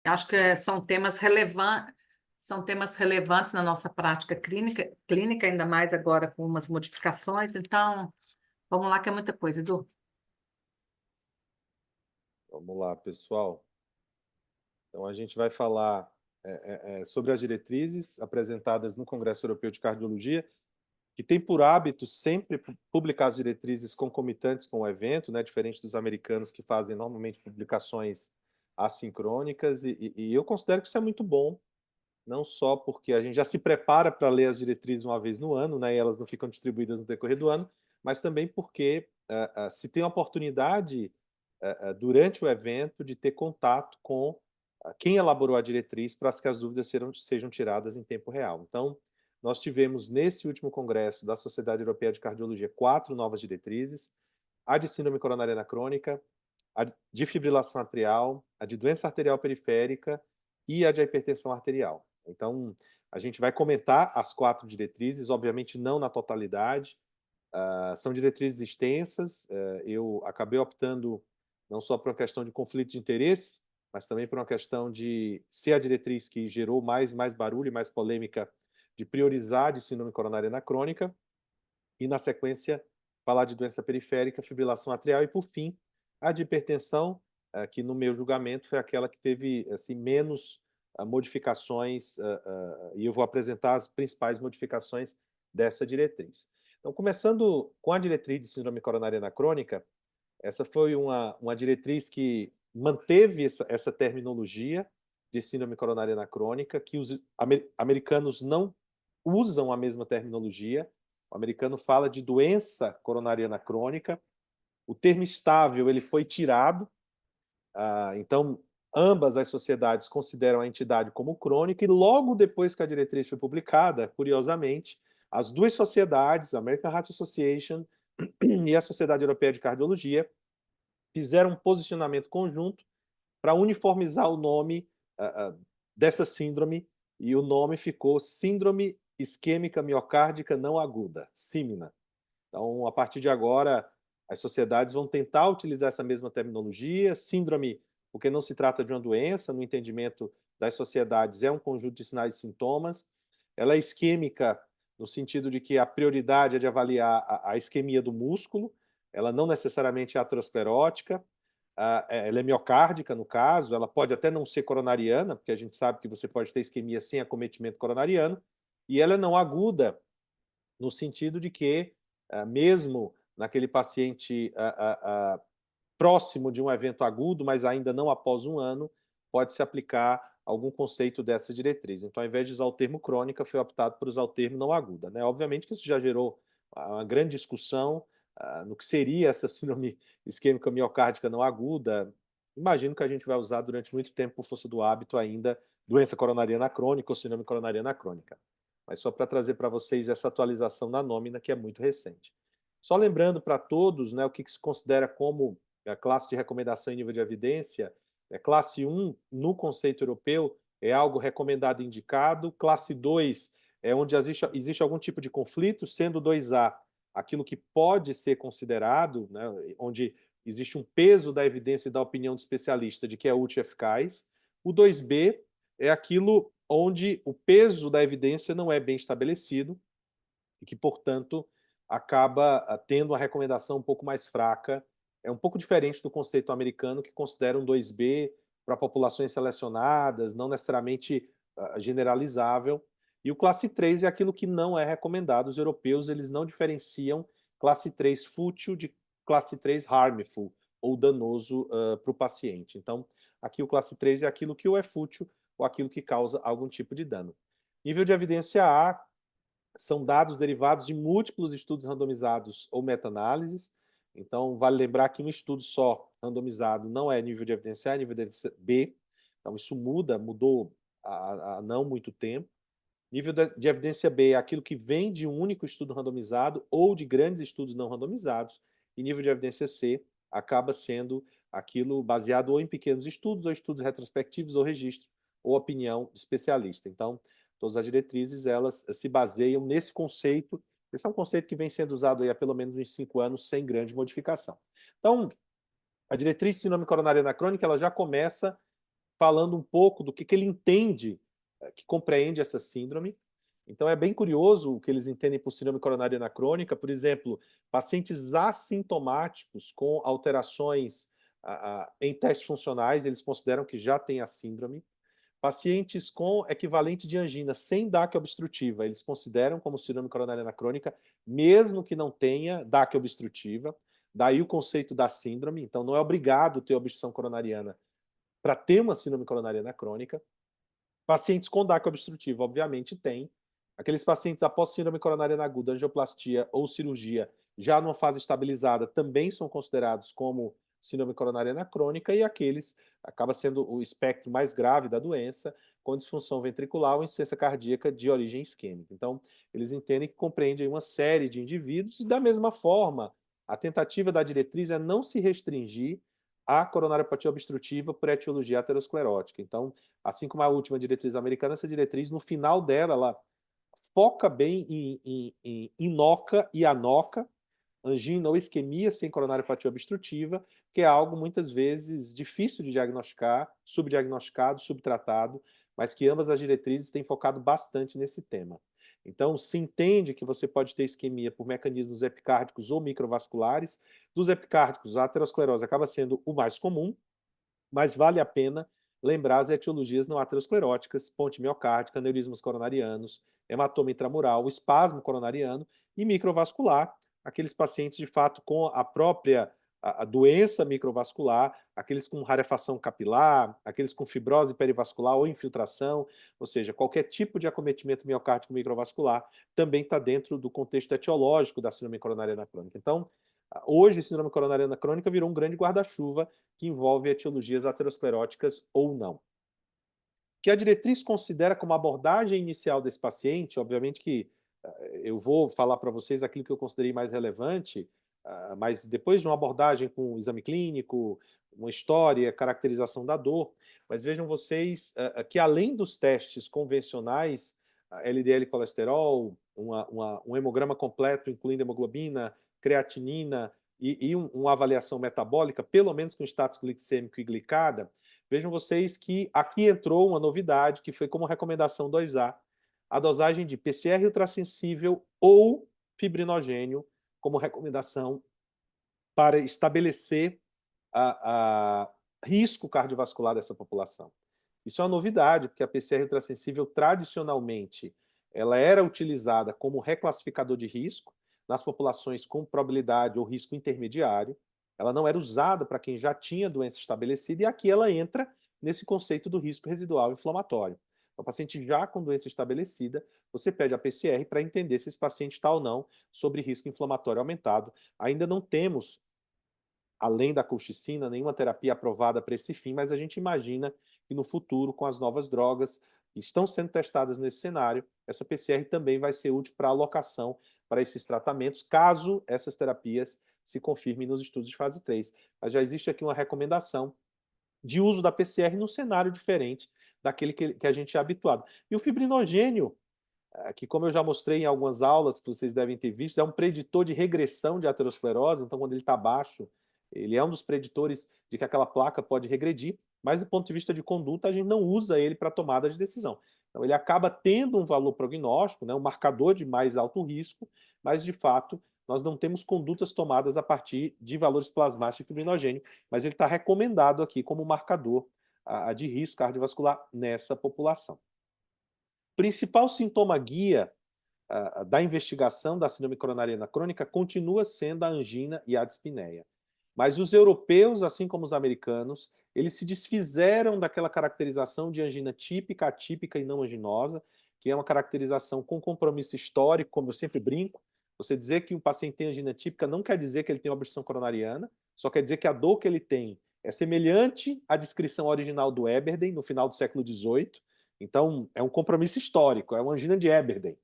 Acho que são temas relevantes na nossa prática clínica, ainda mais agora com umas modificações. Então, vamos lá, que é muita coisa, Edu. Vamos lá, pessoal. Então, a gente vai falar sobre as diretrizes apresentadas no Congresso Europeu de Cardiologia, que tem por hábito sempre publicar as diretrizes concomitantes com o evento, né, diferente dos americanos que fazem normalmente publicações assincrônicas, e eu considero que isso é muito bom, não só porque a gente já se prepara para ler as diretrizes uma vez no ano, né, e elas não ficam distribuídas no decorrer do ano, mas também porque se tem a oportunidade, durante o evento, de ter contato com quem elaborou a diretriz para que as dúvidas sejam tiradas em tempo real. Então, nós tivemos nesse último congresso da Sociedade Europeia de Cardiologia 4 novas diretrizes: a de síndrome coronariana crônica, a de fibrilação atrial, a de doença arterial periférica e a de hipertensão arterial. Então, a gente vai comentar as 4 diretrizes, obviamente não na totalidade. São diretrizes extensas. Eu acabei optando não só por uma questão de conflito de interesse, mas também por uma questão de ser a diretriz que gerou mais barulho e mais polêmica, de priorizar de síndrome coronariana crônica, e na sequência falar de doença periférica, fibrilação atrial e, por fim, a de hipertensão, que no meu julgamento foi aquela que teve assim, menos modificações, e eu vou apresentar as principais modificações dessa diretriz. Então, começando com a diretriz de síndrome coronariana crônica, essa foi uma diretriz que manteve essa terminologia de síndrome coronariana crônica, que os americanos não usam a mesma terminologia. O americano fala de doença coronariana crônica. O termo estável ele foi tirado. Então, ambas as sociedades consideram a entidade como crônica, e logo depois que a diretriz foi publicada, curiosamente, as duas sociedades, a American Heart Association e a Sociedade Europeia de Cardiologia, fizeram um posicionamento conjunto para uniformizar o nome dessa síndrome, e o nome ficou Síndrome Isquêmica Miocárdica Não Aguda, SIMNA. Então, a partir de agora, as sociedades vão tentar utilizar essa mesma terminologia. Síndrome, porque não se trata de uma doença, no entendimento das sociedades, é um conjunto de sinais e sintomas. Ela é isquêmica no sentido de que a prioridade é de avaliar a isquemia do músculo, ela não necessariamente é aterosclerótica. Ela é miocárdica, no caso, ela pode até não ser coronariana, porque a gente sabe que você pode ter isquemia sem acometimento coronariano, e ela é não aguda, no sentido de que, mesmo naquele paciente próximo de um evento agudo, mas ainda não após um ano, pode-se aplicar algum conceito dessa diretriz. Então, ao invés de usar o termo crônica, foi optado por usar o termo não aguda, né? Obviamente que isso já gerou uma grande discussão no que seria essa síndrome isquêmica miocárdica não aguda. Imagino que a gente vai usar durante muito tempo, por força do hábito, ainda doença coronariana crônica ou síndrome coronariana crônica. Mas só para trazer para vocês essa atualização na nômina, que é muito recente. Só lembrando para todos, né, o que se considera como a classe de recomendação em nível de evidência. Classe 1, no conceito europeu, é algo recomendado e indicado. Classe 2 é onde existe algum tipo de conflito, sendo 2A aquilo que pode ser considerado, né, onde existe um peso da evidência e da opinião do especialista de que é útil e eficaz. O 2B é aquilo onde o peso da evidência não é bem estabelecido e que, portanto, acaba tendo uma recomendação um pouco mais fraca. É um pouco diferente do conceito americano, que considera um 2B para populações selecionadas, não necessariamente generalizável. E o classe 3 é aquilo que não é recomendado. Os europeus eles não diferenciam classe 3 fútil de classe 3 harmful, ou danoso para o paciente. Então, aqui o classe 3 é aquilo que ou é fútil ou aquilo que causa algum tipo de dano. Nível de evidência A são dados derivados de múltiplos estudos randomizados ou meta-análises. Então, vale lembrar que um estudo só randomizado não é nível de evidência A, é nível de evidência B. Então, isso mudou há não muito tempo. Nível de evidência B é aquilo que vem de um único estudo randomizado ou de grandes estudos não randomizados. E nível de evidência C acaba sendo aquilo baseado ou em pequenos estudos, ou estudos retrospectivos, ou registro, ou opinião de especialista. Então, todas as diretrizes elas se baseiam nesse conceito. Esse é um conceito que vem sendo usado aí há pelo menos uns 5 anos, sem grande modificação. Então, a diretriz de síndrome coronariana crônica ela já começa falando um pouco do que ele entende, que compreende essa síndrome. Então é bem curioso o que eles entendem por síndrome coronariana crônica. Por exemplo, pacientes assintomáticos com alterações em testes funcionais, eles consideram que já têm a síndrome. Pacientes com equivalente de angina sem DAC obstrutiva, eles consideram como síndrome coronariana crônica, mesmo que não tenha DAC obstrutiva. Daí o conceito da síndrome. Então não é obrigado ter obstrução coronariana para ter uma síndrome coronariana crônica. Pacientes com DAC obstrutiva, obviamente, tem. Aqueles pacientes após síndrome coronariana aguda, angioplastia ou cirurgia, já numa fase estabilizada, também são considerados como síndrome coronariana crônica, e aqueles acaba sendo o espectro mais grave da doença, com disfunção ventricular ou insuficiência cardíaca de origem isquêmica. Então, eles entendem que compreende uma série de indivíduos, e da mesma forma, a tentativa da diretriz é não se restringir à coronariopatia obstrutiva por etiologia aterosclerótica. Então, assim como a última diretriz americana, essa diretriz, no final dela, ela foca bem em INOCA e ANOCA, angina ou isquemia sem coronariopatia obstrutiva, que é algo muitas vezes difícil de diagnosticar, subdiagnosticado, subtratado, mas que ambas as diretrizes têm focado bastante nesse tema. Então, se entende que você pode ter isquemia por mecanismos epicárdicos ou microvasculares. Dos epicárdicos, a aterosclerose acaba sendo o mais comum, mas vale a pena lembrar as etiologias não ateroscleróticas, ponte miocárdica, aneurismas coronarianos, hematoma intramural, espasmo coronariano e microvascular, aqueles pacientes de fato com a própria a doença microvascular, aqueles com rarefação capilar, aqueles com fibrose perivascular ou infiltração, ou seja, qualquer tipo de acometimento miocárdico microvascular também está dentro do contexto etiológico da síndrome coronariana crônica. Então, hoje, a síndrome coronariana crônica virou um grande guarda-chuva que envolve etiologias ateroscleróticas ou não. O que a diretriz considera como abordagem inicial desse paciente, obviamente que eu vou falar para vocês aquilo que eu considerei mais relevante, mas depois de uma abordagem com exame clínico, uma história, caracterização da dor, mas vejam vocês que além dos testes convencionais, LDL colesterol, um hemograma completo, incluindo hemoglobina, creatinina e uma avaliação metabólica, pelo menos com status glicêmico e glicada, vejam vocês que aqui entrou uma novidade, que foi como recomendação 2A, a dosagem de PCR ultrassensível ou fibrinogênio como recomendação para estabelecer a risco cardiovascular dessa população. Isso é uma novidade, porque a PCR ultrassensível, tradicionalmente, ela era utilizada como reclassificador de risco nas populações com probabilidade ou risco intermediário. Ela não era usada para quem já tinha doença estabelecida, e aqui ela entra nesse conceito do risco residual inflamatório. O paciente já com doença estabelecida, você pede a PCR para entender se esse paciente está ou não sobre risco inflamatório aumentado. Ainda não temos, além da colchicina, nenhuma terapia aprovada para esse fim, mas a gente imagina que no futuro, com as novas drogas que estão sendo testadas nesse cenário, essa PCR também vai ser útil para alocação para esses tratamentos, caso essas terapias se confirmem nos estudos de fase 3. Mas já existe aqui uma recomendação de uso da PCR num cenário diferente daquele que a gente é habituado. E o fibrinogênio, que, como eu já mostrei em algumas aulas que vocês devem ter visto, é um preditor de regressão de aterosclerose. Então, quando ele está baixo, ele é um dos preditores de que aquela placa pode regredir, mas do ponto de vista de conduta, a gente não usa ele para tomada de decisão. Então, ele acaba tendo um valor prognóstico, né, um marcador de mais alto risco, mas, de fato, nós não temos condutas tomadas a partir de valores plasmáticos de fibrinogênio, mas ele está recomendado aqui como marcador de risco cardiovascular nessa população. O principal sintoma guia da investigação da síndrome coronariana crônica continua sendo a angina e a dispneia. Mas os europeus, assim como os americanos, eles se desfizeram daquela caracterização de angina típica, atípica e não anginosa, que é uma caracterização com compromisso histórico, como eu sempre brinco. Você dizer que o paciente tem angina típica não quer dizer que ele tem obstrução coronariana, só quer dizer que a dor que ele tem é semelhante à descrição original do Eberden, no final do século XVIII. Então, é um compromisso histórico, é uma angina de Eberden,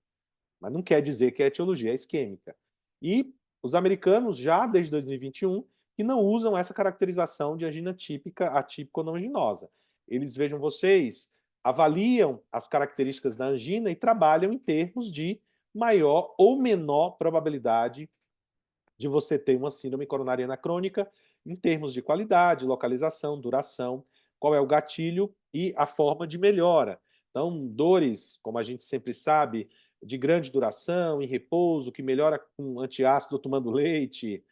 mas não quer dizer que a etiologia é isquêmica. E os americanos, já desde 2021, que não usam essa caracterização de angina típica, atípica ou não anginosa. Eles, vejam vocês, avaliam as características da angina e trabalham em termos de maior ou menor probabilidade de você ter uma síndrome coronariana crônica, em termos de qualidade, localização, duração. qual é o gatilho e a forma de melhora. Então, dores, como a gente sempre sabe, de grande duração, em repouso, que melhora com antiácido tomando leite,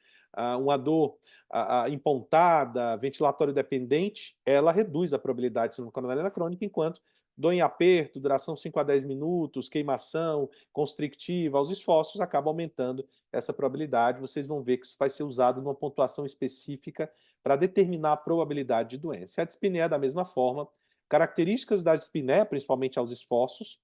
uma dor empontada, ventilatório dependente, ela reduz a probabilidade de síndrome coronariana crônica, enquanto dor em aperto, duração 5 a 10 minutos, queimação, constrictiva, os esforços acabam aumentando essa probabilidade. Vocês vão ver que isso vai ser usado numa pontuação específica para determinar a probabilidade de doença. A dispneia, da mesma forma, características da dispneia, principalmente aos esforços,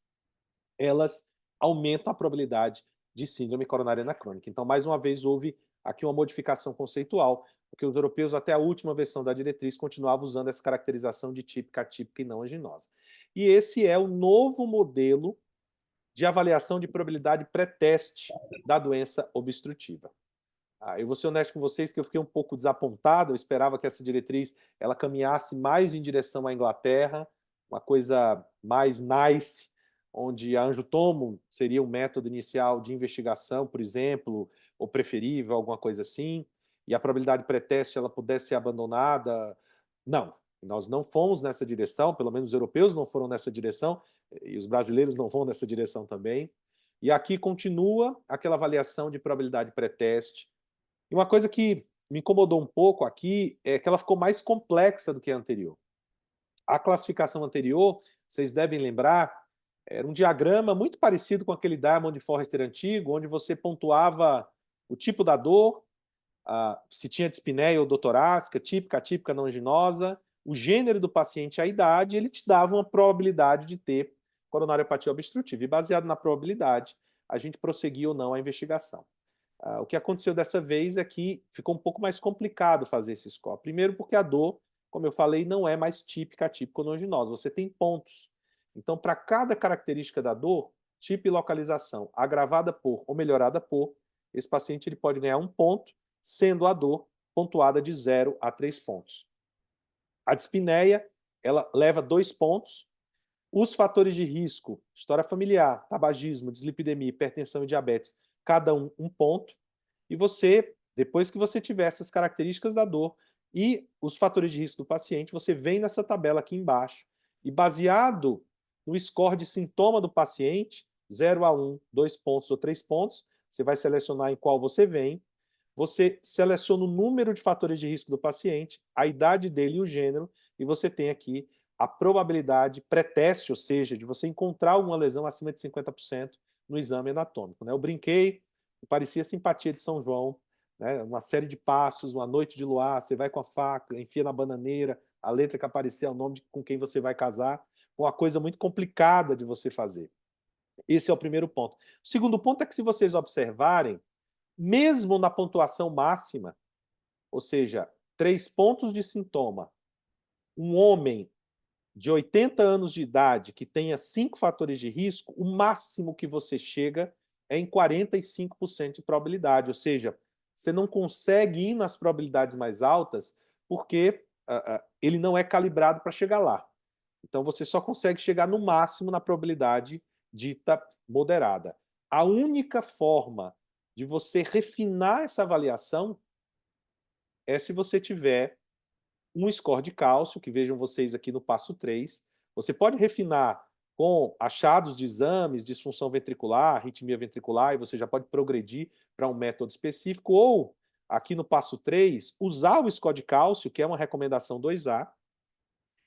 elas aumentam a probabilidade de síndrome coronariana crônica. Então, mais uma vez, houve aqui uma modificação conceitual, porque os europeus, até a última versão da diretriz, continuavam usando essa caracterização de típica, atípica e não anginosa. E esse é o novo modelo de avaliação de probabilidade pré-teste da doença obstrutiva. Eu vou ser honesto com vocês que eu fiquei um pouco desapontado, eu esperava que essa diretriz ela caminhasse mais em direção à Inglaterra, uma coisa mais nice, onde a angiotomo seria um método inicial de investigação, por exemplo, ou preferível, alguma coisa assim, e a probabilidade pré-teste ela pudesse ser abandonada. Não, nós não fomos nessa direção, pelo menos os europeus não foram nessa direção, e os brasileiros não vão nessa direção também. E aqui continua aquela avaliação de probabilidade pré-teste. E uma coisa que me incomodou um pouco aqui é que ela ficou mais complexa do que a anterior. A classificação anterior, vocês devem lembrar, era um diagrama muito parecido com aquele Diamond Forrester antigo, onde você pontuava o tipo da dor, se tinha dispneia ou dor torácica, típica, atípica, não anginosa, o gênero do paciente, a idade, e ele te dava uma probabilidade de ter coronariopatia obstrutiva. E baseado na probabilidade, a gente prosseguia ou não a investigação. O que aconteceu dessa vez é que ficou um pouco mais complicado fazer esse score. Primeiro porque a dor, como eu falei, não é mais típica, atípica ou nodulosa. Você tem pontos. Então, para cada característica da dor, tipo e localização, agravada por ou melhorada por, esse paciente ele pode ganhar 1 ponto, sendo a dor pontuada de 0 a 3 pontos. A dispneia, ela leva 2 pontos. Os fatores de risco, história familiar, tabagismo, dislipidemia, hipertensão e diabetes, cada um 1 ponto. E você, depois que você tiver essas características da dor e os fatores de risco do paciente, você vem nessa tabela aqui embaixo e baseado no score de sintoma do paciente, 0 a 1, 2 pontos ou 3 pontos, você vai selecionar em qual você vem, você seleciona o número de fatores de risco do paciente, a idade dele e o gênero, e você tem aqui a probabilidade pré-teste, ou seja, de você encontrar uma lesão acima de 50% no exame anatômico. Eu brinquei, parecia simpatia de São João, né? Uma série de passos, uma noite de luar, você vai com a faca, enfia na bananeira, a letra que aparecer é o nome com quem você vai casar, uma coisa muito complicada de você fazer. Esse é o primeiro ponto. O segundo ponto é que, se vocês observarem, mesmo na pontuação máxima, ou seja, 3 pontos de sintoma, um homem de 80 anos de idade que tenha 5 fatores de risco, o máximo que você chega é em 45% de probabilidade, ou seja, você não consegue ir nas probabilidades mais altas porque ele não é calibrado para chegar lá. Então você só consegue chegar no máximo na probabilidade dita moderada. A única forma de você refinar essa avaliação é se você tiver um score de cálcio, que vejam vocês aqui no passo 3. Você pode refinar com achados de exames, disfunção ventricular, arritmia ventricular, e você já pode progredir para um método específico, ou, aqui no passo 3, usar o score de cálcio, que é uma recomendação 2A,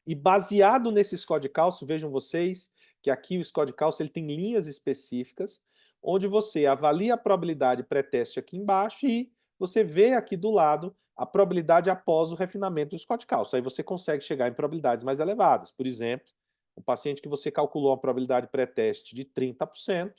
e baseado nesse score de cálcio, vejam vocês que aqui o score de cálcio ele tem linhas específicas, onde você avalia a probabilidade pré-teste aqui embaixo e você vê aqui do lado a probabilidade após o refinamento do score de cálcio. Aí você consegue chegar em probabilidades mais elevadas. Por exemplo, um paciente que você calculou a probabilidade pré-teste de 30%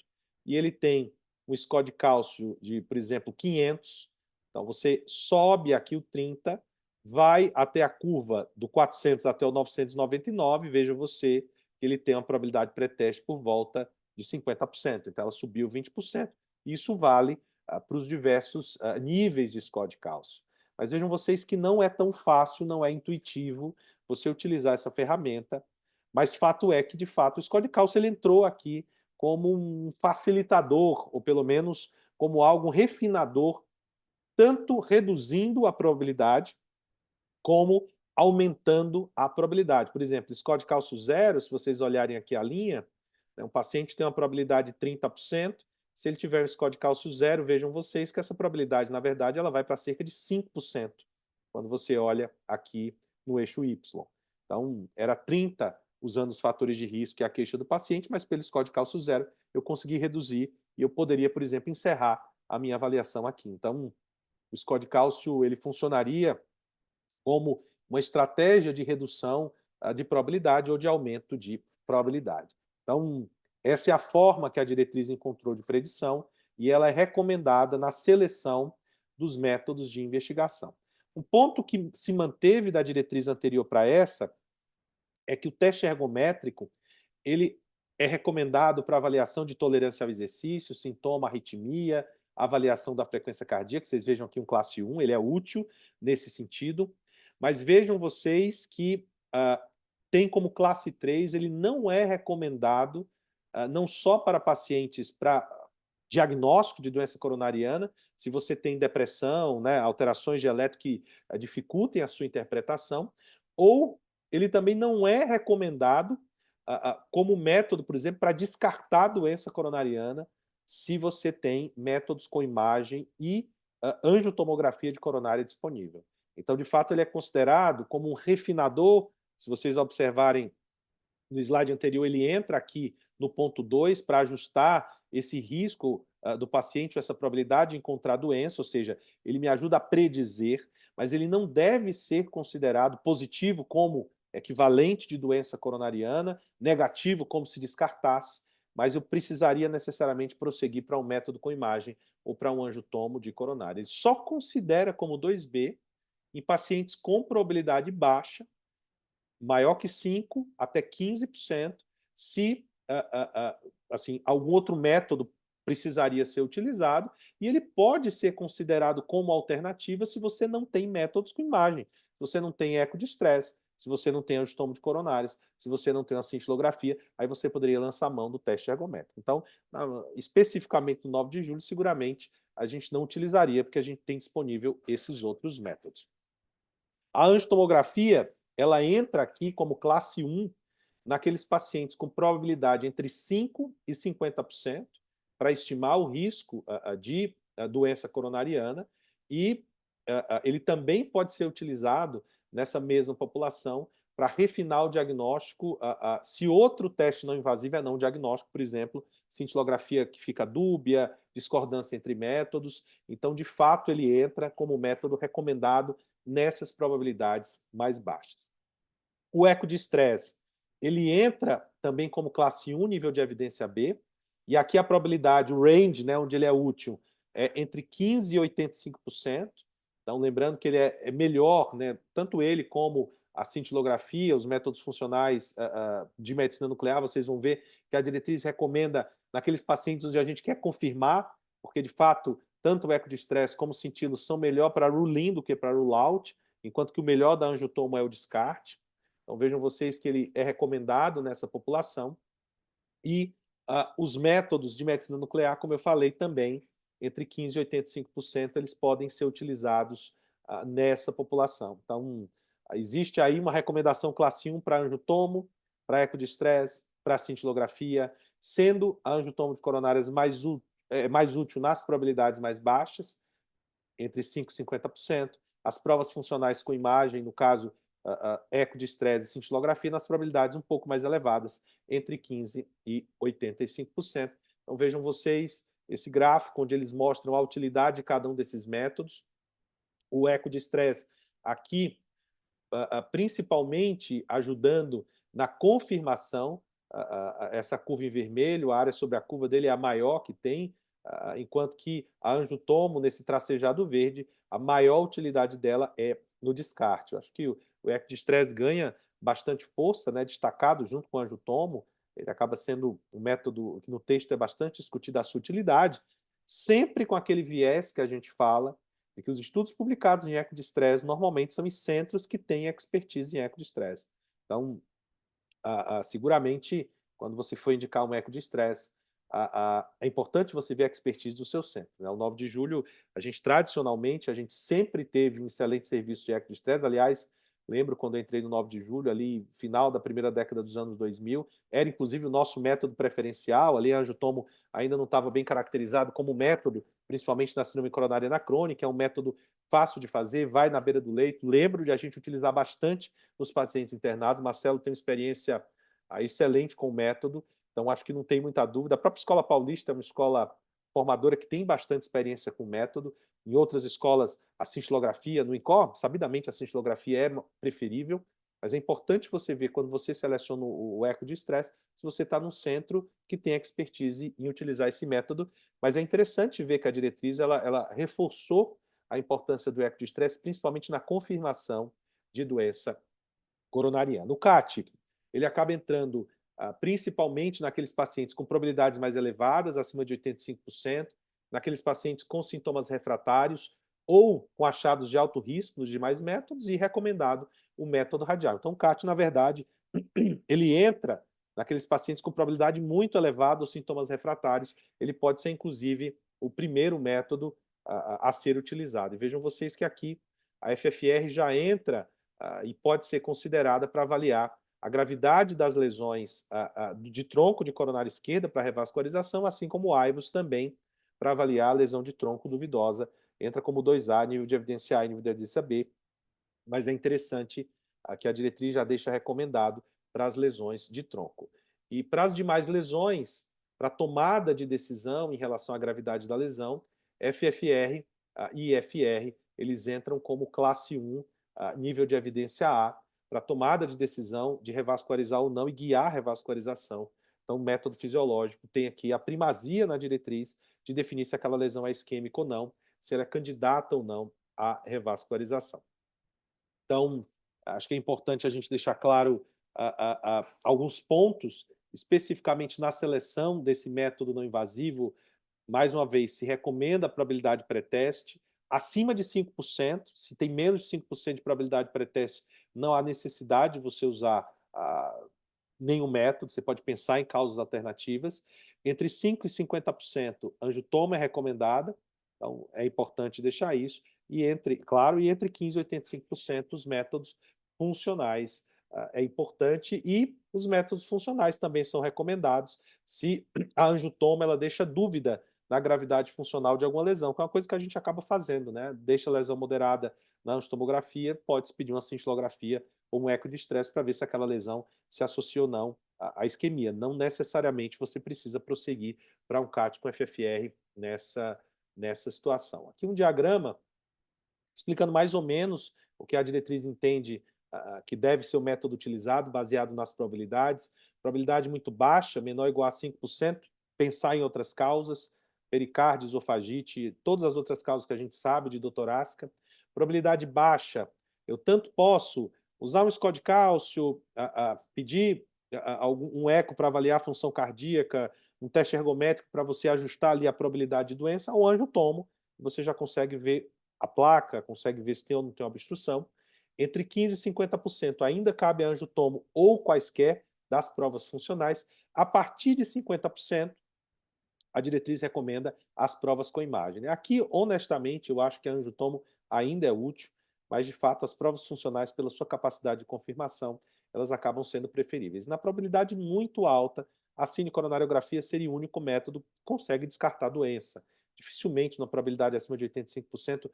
e ele tem um score de cálcio de, por exemplo, 500. Então você sobe aqui o 30, vai até a curva do 400 até o 999, veja você que ele tem uma probabilidade pré-teste por volta de 50%. Então ela subiu 20%. Isso vale para os diversos níveis de score de cálcio. Mas vejam vocês que não é tão fácil, não é intuitivo você utilizar essa ferramenta, mas fato é que, de fato, o score de cálcio ele entrou aqui como um facilitador, ou pelo menos como algo refinador, tanto reduzindo a probabilidade, como aumentando a probabilidade. Por exemplo, score de cálcio 0, se vocês olharem aqui a linha, né, um paciente tem uma probabilidade de 30%, se ele tiver um score de cálcio 0, vejam vocês que essa probabilidade, na verdade, ela vai para cerca de 5%, quando você olha aqui no eixo Y. Então, era 30 usando os fatores de risco, que é a queixa do paciente, mas pelo score de cálcio 0, eu consegui reduzir e eu poderia, por exemplo, encerrar a minha avaliação aqui. Então, o score de cálcio ele funcionaria como uma estratégia de redução de probabilidade ou de aumento de probabilidade. Então, essa é a forma que a diretriz encontrou de predição e ela é recomendada na seleção dos métodos de investigação. Um ponto que se manteve da diretriz anterior para essa é que o teste ergométrico ele é recomendado para avaliação de tolerância ao exercício, sintoma, arritmia, avaliação da frequência cardíaca. Vocês vejam aqui um classe 1, ele é útil nesse sentido. Mas vejam vocês que tem como classe 3, ele não é recomendado não só para pacientes para diagnóstico de doença coronariana, se você tem depressão, né, alterações de eletro que dificultem a sua interpretação, ou ele também não é recomendado como método, por exemplo, para descartar a doença coronariana, se você tem métodos com imagem e angiotomografia de coronária disponível. Então, de fato, ele é considerado como um refinador. Se vocês observarem no slide anterior, ele entra aqui no ponto 2 para ajustar esse risco do paciente, essa probabilidade de encontrar doença, ou seja, ele me ajuda a predizer, mas ele não deve ser considerado positivo como equivalente de doença coronariana, negativo como se descartasse, mas eu precisaria necessariamente prosseguir para um método com imagem ou para um angiotomo de coronária. Ele só considera como 2B em pacientes com probabilidade baixa, maior que 5 até 15%, se assim, algum outro método precisaria ser utilizado, e ele pode ser considerado como alternativa se você não tem métodos com imagem, se você não tem eco de estresse, se você não tem angiotomo de coronárias, se você não tem uma cintilografia, aí você poderia lançar mão do teste ergométrico. Então, especificamente no 9 de julho, seguramente a gente não utilizaria, porque a gente tem disponível esses outros métodos. A angiotomografia, ela entra aqui como classe 1 naqueles pacientes com probabilidade entre 5% e 50% para estimar o risco de doença coronariana e ele também pode ser utilizado nessa mesma população para refinar o diagnóstico se outro teste não invasivo é não diagnóstico, por exemplo, cintilografia que fica dúbia, discordância entre métodos. Então, de fato, ele entra como método recomendado nessas probabilidades mais baixas. O eco de estresse, ele entra também como classe 1, nível de evidência B, e aqui a probabilidade, o range, né, onde ele é útil, é entre 15% e 85%. Então, lembrando que ele é melhor, né, tanto ele como a cintilografia, os métodos funcionais de medicina nuclear, vocês vão ver que a diretriz recomenda naqueles pacientes onde a gente quer confirmar, porque, de fato, tanto o eco de estresse como o cintilo são melhor para rule-in do que para rule-out, enquanto que o melhor da angiotomo é o descarte. Então, vejam vocês que ele é recomendado nessa população. E os métodos de medicina nuclear, como eu falei também, entre 15% e 85%, eles podem ser utilizados nessa população. Então, existe aí uma recomendação classe 1 para angiotomo, para eco de estresse, para cintilografia, sendo a angiotomo de coronárias mais útil nas probabilidades mais baixas, entre 5% e 50%. As provas funcionais com imagem, no caso, eco de estresse e cintilografia, nas probabilidades um pouco mais elevadas, entre 15% e 85%. Então, vejam vocês esse gráfico, onde eles mostram a utilidade de cada um desses métodos. O eco de estresse aqui, principalmente ajudando na confirmação, essa curva em vermelho, a área sobre a curva dele é a maior que tem, enquanto que a angiotomo, nesse tracejado verde, a maior utilidade dela é no descarte. Eu acho que o eco de estresse ganha bastante força, né, destacado junto com o angiotomo, ele acaba sendo um método que no texto é bastante discutido a sua utilidade, sempre com aquele viés que a gente fala, de que os estudos publicados em eco de estresse normalmente são em centros que têm expertise em eco de estresse. Então, seguramente, quando você for indicar um eco de estresse, é importante você ver a expertise do seu centro. Né? O 9 de julho, a gente tradicionalmente, a gente sempre teve um excelente serviço de eco de estresse. Aliás, lembro quando eu entrei no 9 de julho, ali, final da primeira década dos anos 2000, era inclusive o nosso método preferencial, ali a angiotomo ainda não estava bem caracterizado como método, principalmente na síndrome coronária anacrônica, é um método fácil de fazer, vai na beira do leito, lembro de a gente utilizar bastante nos pacientes internados, Marcelo tem uma experiência excelente com o método, então acho que não tem muita dúvida, a própria Escola Paulista é uma escola formadora que tem bastante experiência com o método, em outras escolas, a cintilografia, no INCOR, sabidamente a cintilografia é preferível, mas é importante você ver, quando você seleciona o eco de estresse, se você está num centro que tem expertise em utilizar esse método, mas é interessante ver que a diretriz ela reforçou a importância do eco de estresse, principalmente na confirmação de doença coronariana. O CAT, ele acaba entrando principalmente naqueles pacientes com probabilidades mais elevadas, acima de 85%, naqueles pacientes com sintomas refratários ou com achados de alto risco nos demais métodos e recomendado o método radial. Então, o CAT, na verdade, ele entra naqueles pacientes com probabilidade muito elevada ou sintomas refratários, ele pode ser, inclusive, o primeiro método a ser utilizado. E vejam vocês que aqui a FFR já entra e pode ser considerada para avaliar a gravidade das lesões de tronco de coronária esquerda para revascularização, assim como o AIVOS também para avaliar a lesão de tronco duvidosa. Entra como 2A, nível de evidência A e nível de evidência B, mas é interessante que a diretriz já deixa recomendado para as lesões de tronco. E para as demais lesões, para tomada de decisão em relação à gravidade da lesão, FFR e IFR, eles entram como classe 1, nível de evidência A, para tomada de decisão de revascularizar ou não e guiar a revascularização. Então, o método fisiológico tem aqui a primazia na diretriz de definir se aquela lesão é isquêmica ou não, se ela é candidata ou não à revascularização. Então, acho que é importante a gente deixar claro alguns pontos, especificamente na seleção desse método não invasivo. Mais uma vez, se recomenda a probabilidade pré-teste acima de 5%. Se tem menos de 5% de probabilidade pré-teste, não há necessidade de você usar nenhum método, você pode pensar em causas alternativas. Entre 5% e 50%, angiotomo é recomendada, então é importante deixar isso. E entre 15% e 85% os métodos funcionais é importante, e os métodos funcionais também são recomendados se a angiotomo ela deixa dúvida na gravidade funcional de alguma lesão, que é uma coisa que a gente acaba fazendo, né? Deixa a lesão moderada na angiotomografia, pode-se pedir uma cintilografia ou um eco de estresse para ver se aquela lesão se associa ou não à isquemia. Não necessariamente você precisa prosseguir para um CAT com FFR nessa situação. Aqui um diagrama explicando mais ou menos o que a diretriz entende que deve ser o método utilizado, baseado nas probabilidades. Probabilidade muito baixa, menor ou igual a 5%, pensar em outras causas, pericárdio, esofagite, todas as outras causas que a gente sabe de dor torácica. Probabilidade baixa, eu tanto posso usar um score de cálcio, pedir um eco para avaliar a função cardíaca, um teste ergométrico para você ajustar ali a probabilidade de doença, ou angiotomo, você já consegue ver a placa, consegue ver se tem ou não tem obstrução. Entre 15% e 50% ainda cabe a angiotomo ou quaisquer das provas funcionais. A partir de 50%, a diretriz recomenda as provas com imagem. Aqui, honestamente, eu acho que a angiotomo ainda é útil, mas, de fato, as provas funcionais, pela sua capacidade de confirmação, elas acabam sendo preferíveis. Na probabilidade muito alta, a cinecoronariografia seria o único método que consegue descartar a doença. Dificilmente, na probabilidade acima de 85%,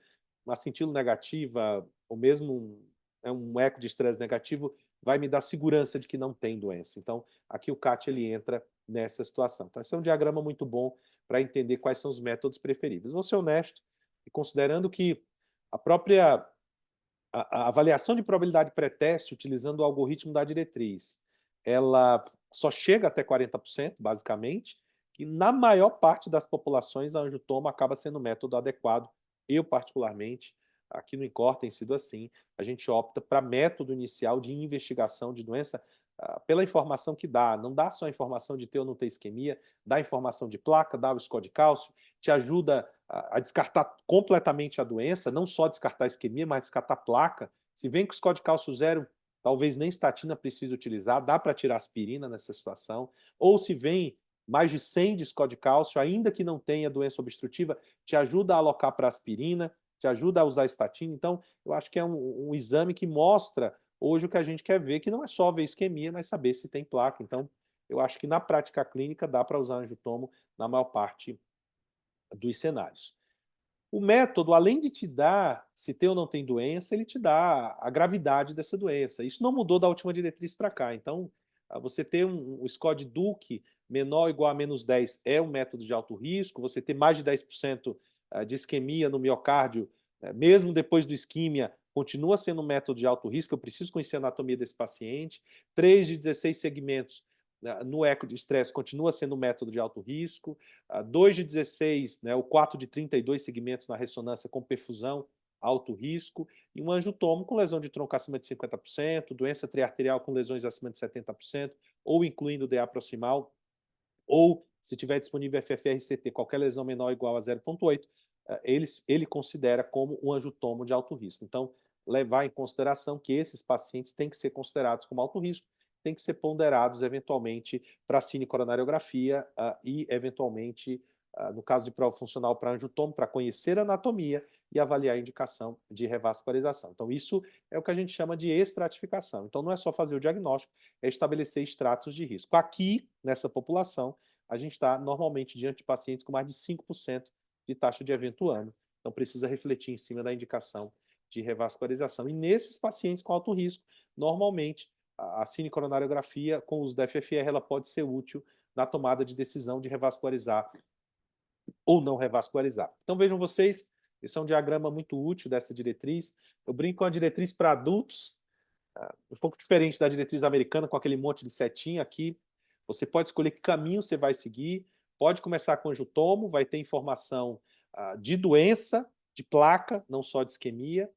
uma cintilo negativa, ou mesmo um eco de estresse negativo, vai me dar segurança de que não tem doença. Então, aqui o CAT ele entra nessa situação. Então, esse é um diagrama muito bom para entender quais são os métodos preferíveis. Vou ser honesto, e considerando que a própria a avaliação de probabilidade pré-teste, utilizando o algoritmo da diretriz, ela só chega até 40%, basicamente, e na maior parte das populações a angiotoma acaba sendo o método adequado. Eu, particularmente, aqui no INCOR tem sido assim, a gente opta para método inicial de investigação de doença pela informação que dá. Não dá só a informação de ter ou não ter isquemia, dá informação de placa, dá o score de cálcio, te ajuda a descartar completamente a doença, não só descartar a isquemia, mas descartar a placa. Se vem com score de cálcio zero, talvez nem estatina precise utilizar, dá para tirar aspirina nessa situação. Ou se vem mais de 100 de score de cálcio, ainda que não tenha doença obstrutiva, te ajuda a alocar para aspirina, te ajuda a usar estatina. Então, eu acho que é um exame que mostra Hoje o que a gente quer ver, que não é só ver isquemia, mas saber se tem placa. Então, eu acho que na prática clínica dá para usar angiotomo na maior parte dos cenários. O método, além de te dar se tem ou não tem doença, ele te dá a gravidade dessa doença. Isso não mudou da última diretriz para cá. Então, você ter um score de Duke menor ou igual a -10 é um método de alto risco, você ter mais de 10% de isquemia no miocárdio, mesmo depois do isquímia, continua sendo um método de alto risco, eu preciso conhecer a anatomia desse paciente. 3 de 16 segmentos no eco de estresse continua sendo um método de alto risco. 2 de 16, né, o 4 de 32 segmentos na ressonância com perfusão, alto risco, e um angiotomo com lesão de tronco acima de 50%, doença triarterial com lesões acima de 70%, ou incluindo DA proximal, ou se tiver disponível FFRCT, qualquer lesão menor ou igual a 0,8, ele considera como um angiotomo de alto risco. Então, levar em consideração que esses pacientes têm que ser considerados como alto risco, têm que ser ponderados eventualmente para cinecoronariografia e eventualmente, no caso de prova funcional para angiotomo, para conhecer a anatomia e avaliar a indicação de revascularização. Então, isso é o que a gente chama de estratificação. Então, não é só fazer o diagnóstico, é estabelecer estratos de risco. Aqui, nessa população, a gente está normalmente diante de pacientes com mais de 5% de taxa de evento ano. Então, precisa refletir em cima da indicação de revascularização. E nesses pacientes com alto risco, normalmente, a cinecoronariografia com uso da FFR ela pode ser útil na tomada de decisão de revascularizar ou não revascularizar. Então, vejam vocês, esse é um diagrama muito útil dessa diretriz. Eu brinco com a diretriz para adultos, um pouco diferente da diretriz americana, com aquele monte de setinha aqui. Você pode escolher que caminho você vai seguir, pode começar com angiotomo, vai ter informação de doença, de placa, não só de isquemia.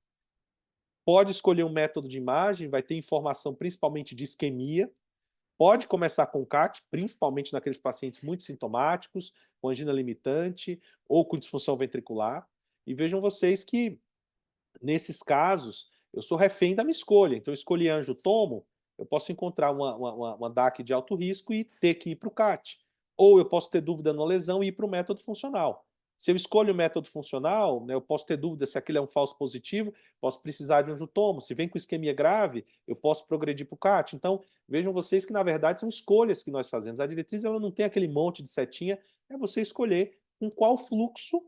Pode escolher um método de imagem, vai ter informação principalmente de isquemia. Pode começar com CAT, principalmente naqueles pacientes muito sintomáticos, com angina limitante ou com disfunção ventricular. E vejam vocês que, nesses casos, eu sou refém da minha escolha. Então, eu escolhi angiotomo, eu posso encontrar uma DAC de alto risco e ter que ir para o CAT. Ou eu posso ter dúvida na lesão e ir para o método funcional. Se eu escolho o método funcional, né, eu posso ter dúvida se aquele é um falso positivo, posso precisar de angiotomo. Se vem com isquemia grave, eu posso progredir para o CAT. Então, vejam vocês que, na verdade, são escolhas que nós fazemos. A diretriz ela não tem aquele monte de setinha, é você escolher com qual fluxo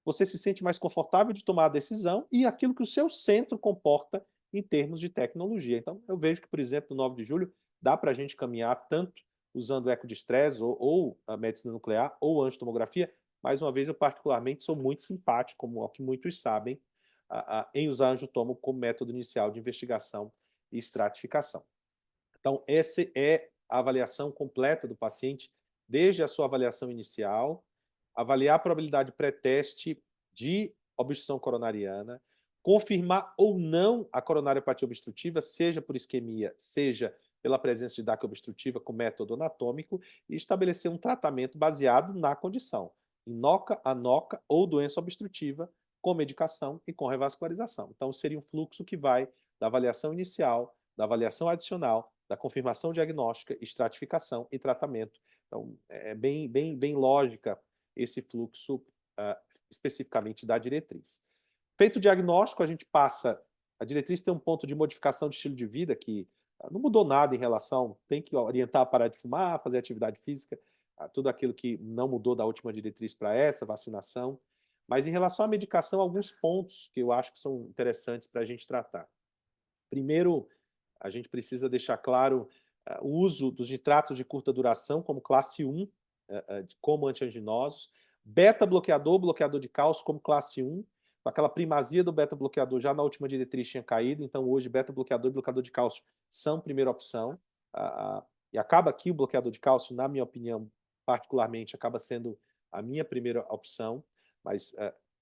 você se sente mais confortável de tomar a decisão e aquilo que o seu centro comporta em termos de tecnologia. Então, eu vejo que, por exemplo, no 9 de julho, dá para a gente caminhar tanto usando eco de estresse ou a medicina nuclear ou angiotomografia. Mais uma vez, eu particularmente sou muito simpático, como o que muitos sabem, em usar angiotomo como método inicial de investigação e estratificação. Então, essa é a avaliação completa do paciente, desde a sua avaliação inicial, avaliar a probabilidade pré-teste de obstrução coronariana, confirmar ou não a coronariopatia obstrutiva, seja por isquemia, seja pela presença de DAC obstrutiva com método anatômico, e estabelecer um tratamento baseado na condição, em NOCA, ANOCA ou doença obstrutiva, com medicação e com revascularização. Então, seria um fluxo que vai da avaliação inicial, da avaliação adicional, da confirmação diagnóstica, estratificação e tratamento. Então, é bem lógica esse fluxo especificamente da diretriz. Feito o diagnóstico, a gente passa... A diretriz tem um ponto de modificação de estilo de vida que não mudou nada em relação... Tem que orientar a parar de fumar, fazer atividade física, tudo aquilo que não mudou da última diretriz para essa, vacinação. Mas em relação à medicação, alguns pontos que eu acho que são interessantes para a gente tratar. Primeiro, a gente precisa deixar claro o uso dos nitratos de curta duração como classe 1, como antianginosos, beta-bloqueador, bloqueador de cálcio como classe 1, com aquela primazia do beta-bloqueador já na última diretriz tinha caído, então hoje beta-bloqueador e bloqueador de cálcio são primeira opção, e acaba aqui o bloqueador de cálcio, na minha opinião, particularmente, acaba sendo a minha primeira opção, mas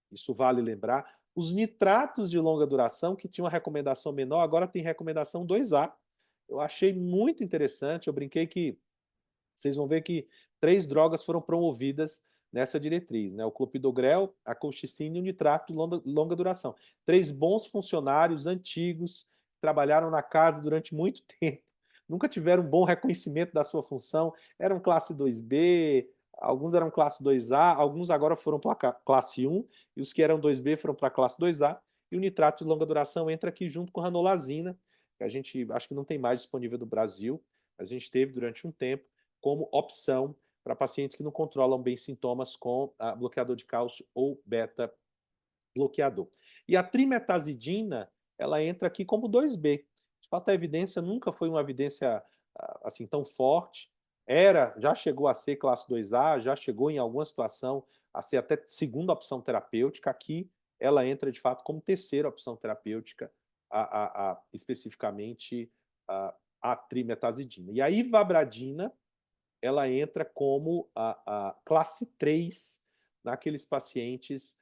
isso vale lembrar. Os nitratos de longa duração, que tinham uma recomendação menor, agora tem recomendação 2A. Eu achei muito interessante, eu brinquei que vocês vão ver que 3 drogas foram promovidas nessa diretriz, né? O clopidogrel, a colchicina e o nitrato de longa duração. 3 bons funcionários antigos, trabalharam na casa durante muito tempo, nunca tiveram um bom reconhecimento da sua função, eram classe 2B, alguns eram classe 2A, alguns agora foram para a classe 1, e os que eram 2B foram para a classe 2A, e o nitrato de longa duração entra aqui junto com a ranolazina, que a gente acho que não tem mais disponível no Brasil, mas a gente teve durante um tempo como opção para pacientes que não controlam bem sintomas com bloqueador de cálcio ou beta bloqueador. E a trimetazidina, ela entra aqui como 2B. De fato, a evidência nunca foi uma evidência assim tão forte. Já chegou a ser classe 2A, já chegou em alguma situação a ser até segunda opção terapêutica. Aqui ela entra de fato como terceira opção terapêutica, especificamente a trimetazidina. E a ivabradina, ela entra como a classe 3 naqueles pacientes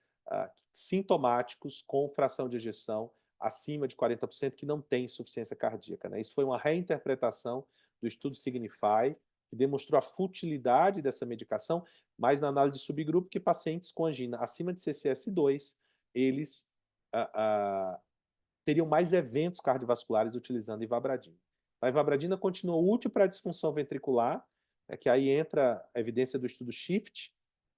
sintomáticos com fração de ejeção acima de 40% que não tem insuficiência cardíaca, né? Isso foi uma reinterpretação do estudo Signify, que demonstrou a futilidade dessa medicação, mas na análise de subgrupo que pacientes com angina acima de CCS2, eles teriam mais eventos cardiovasculares utilizando ivabradina. A ivabradina continua útil para a disfunção ventricular, que aí entra a evidência do estudo SHIFT,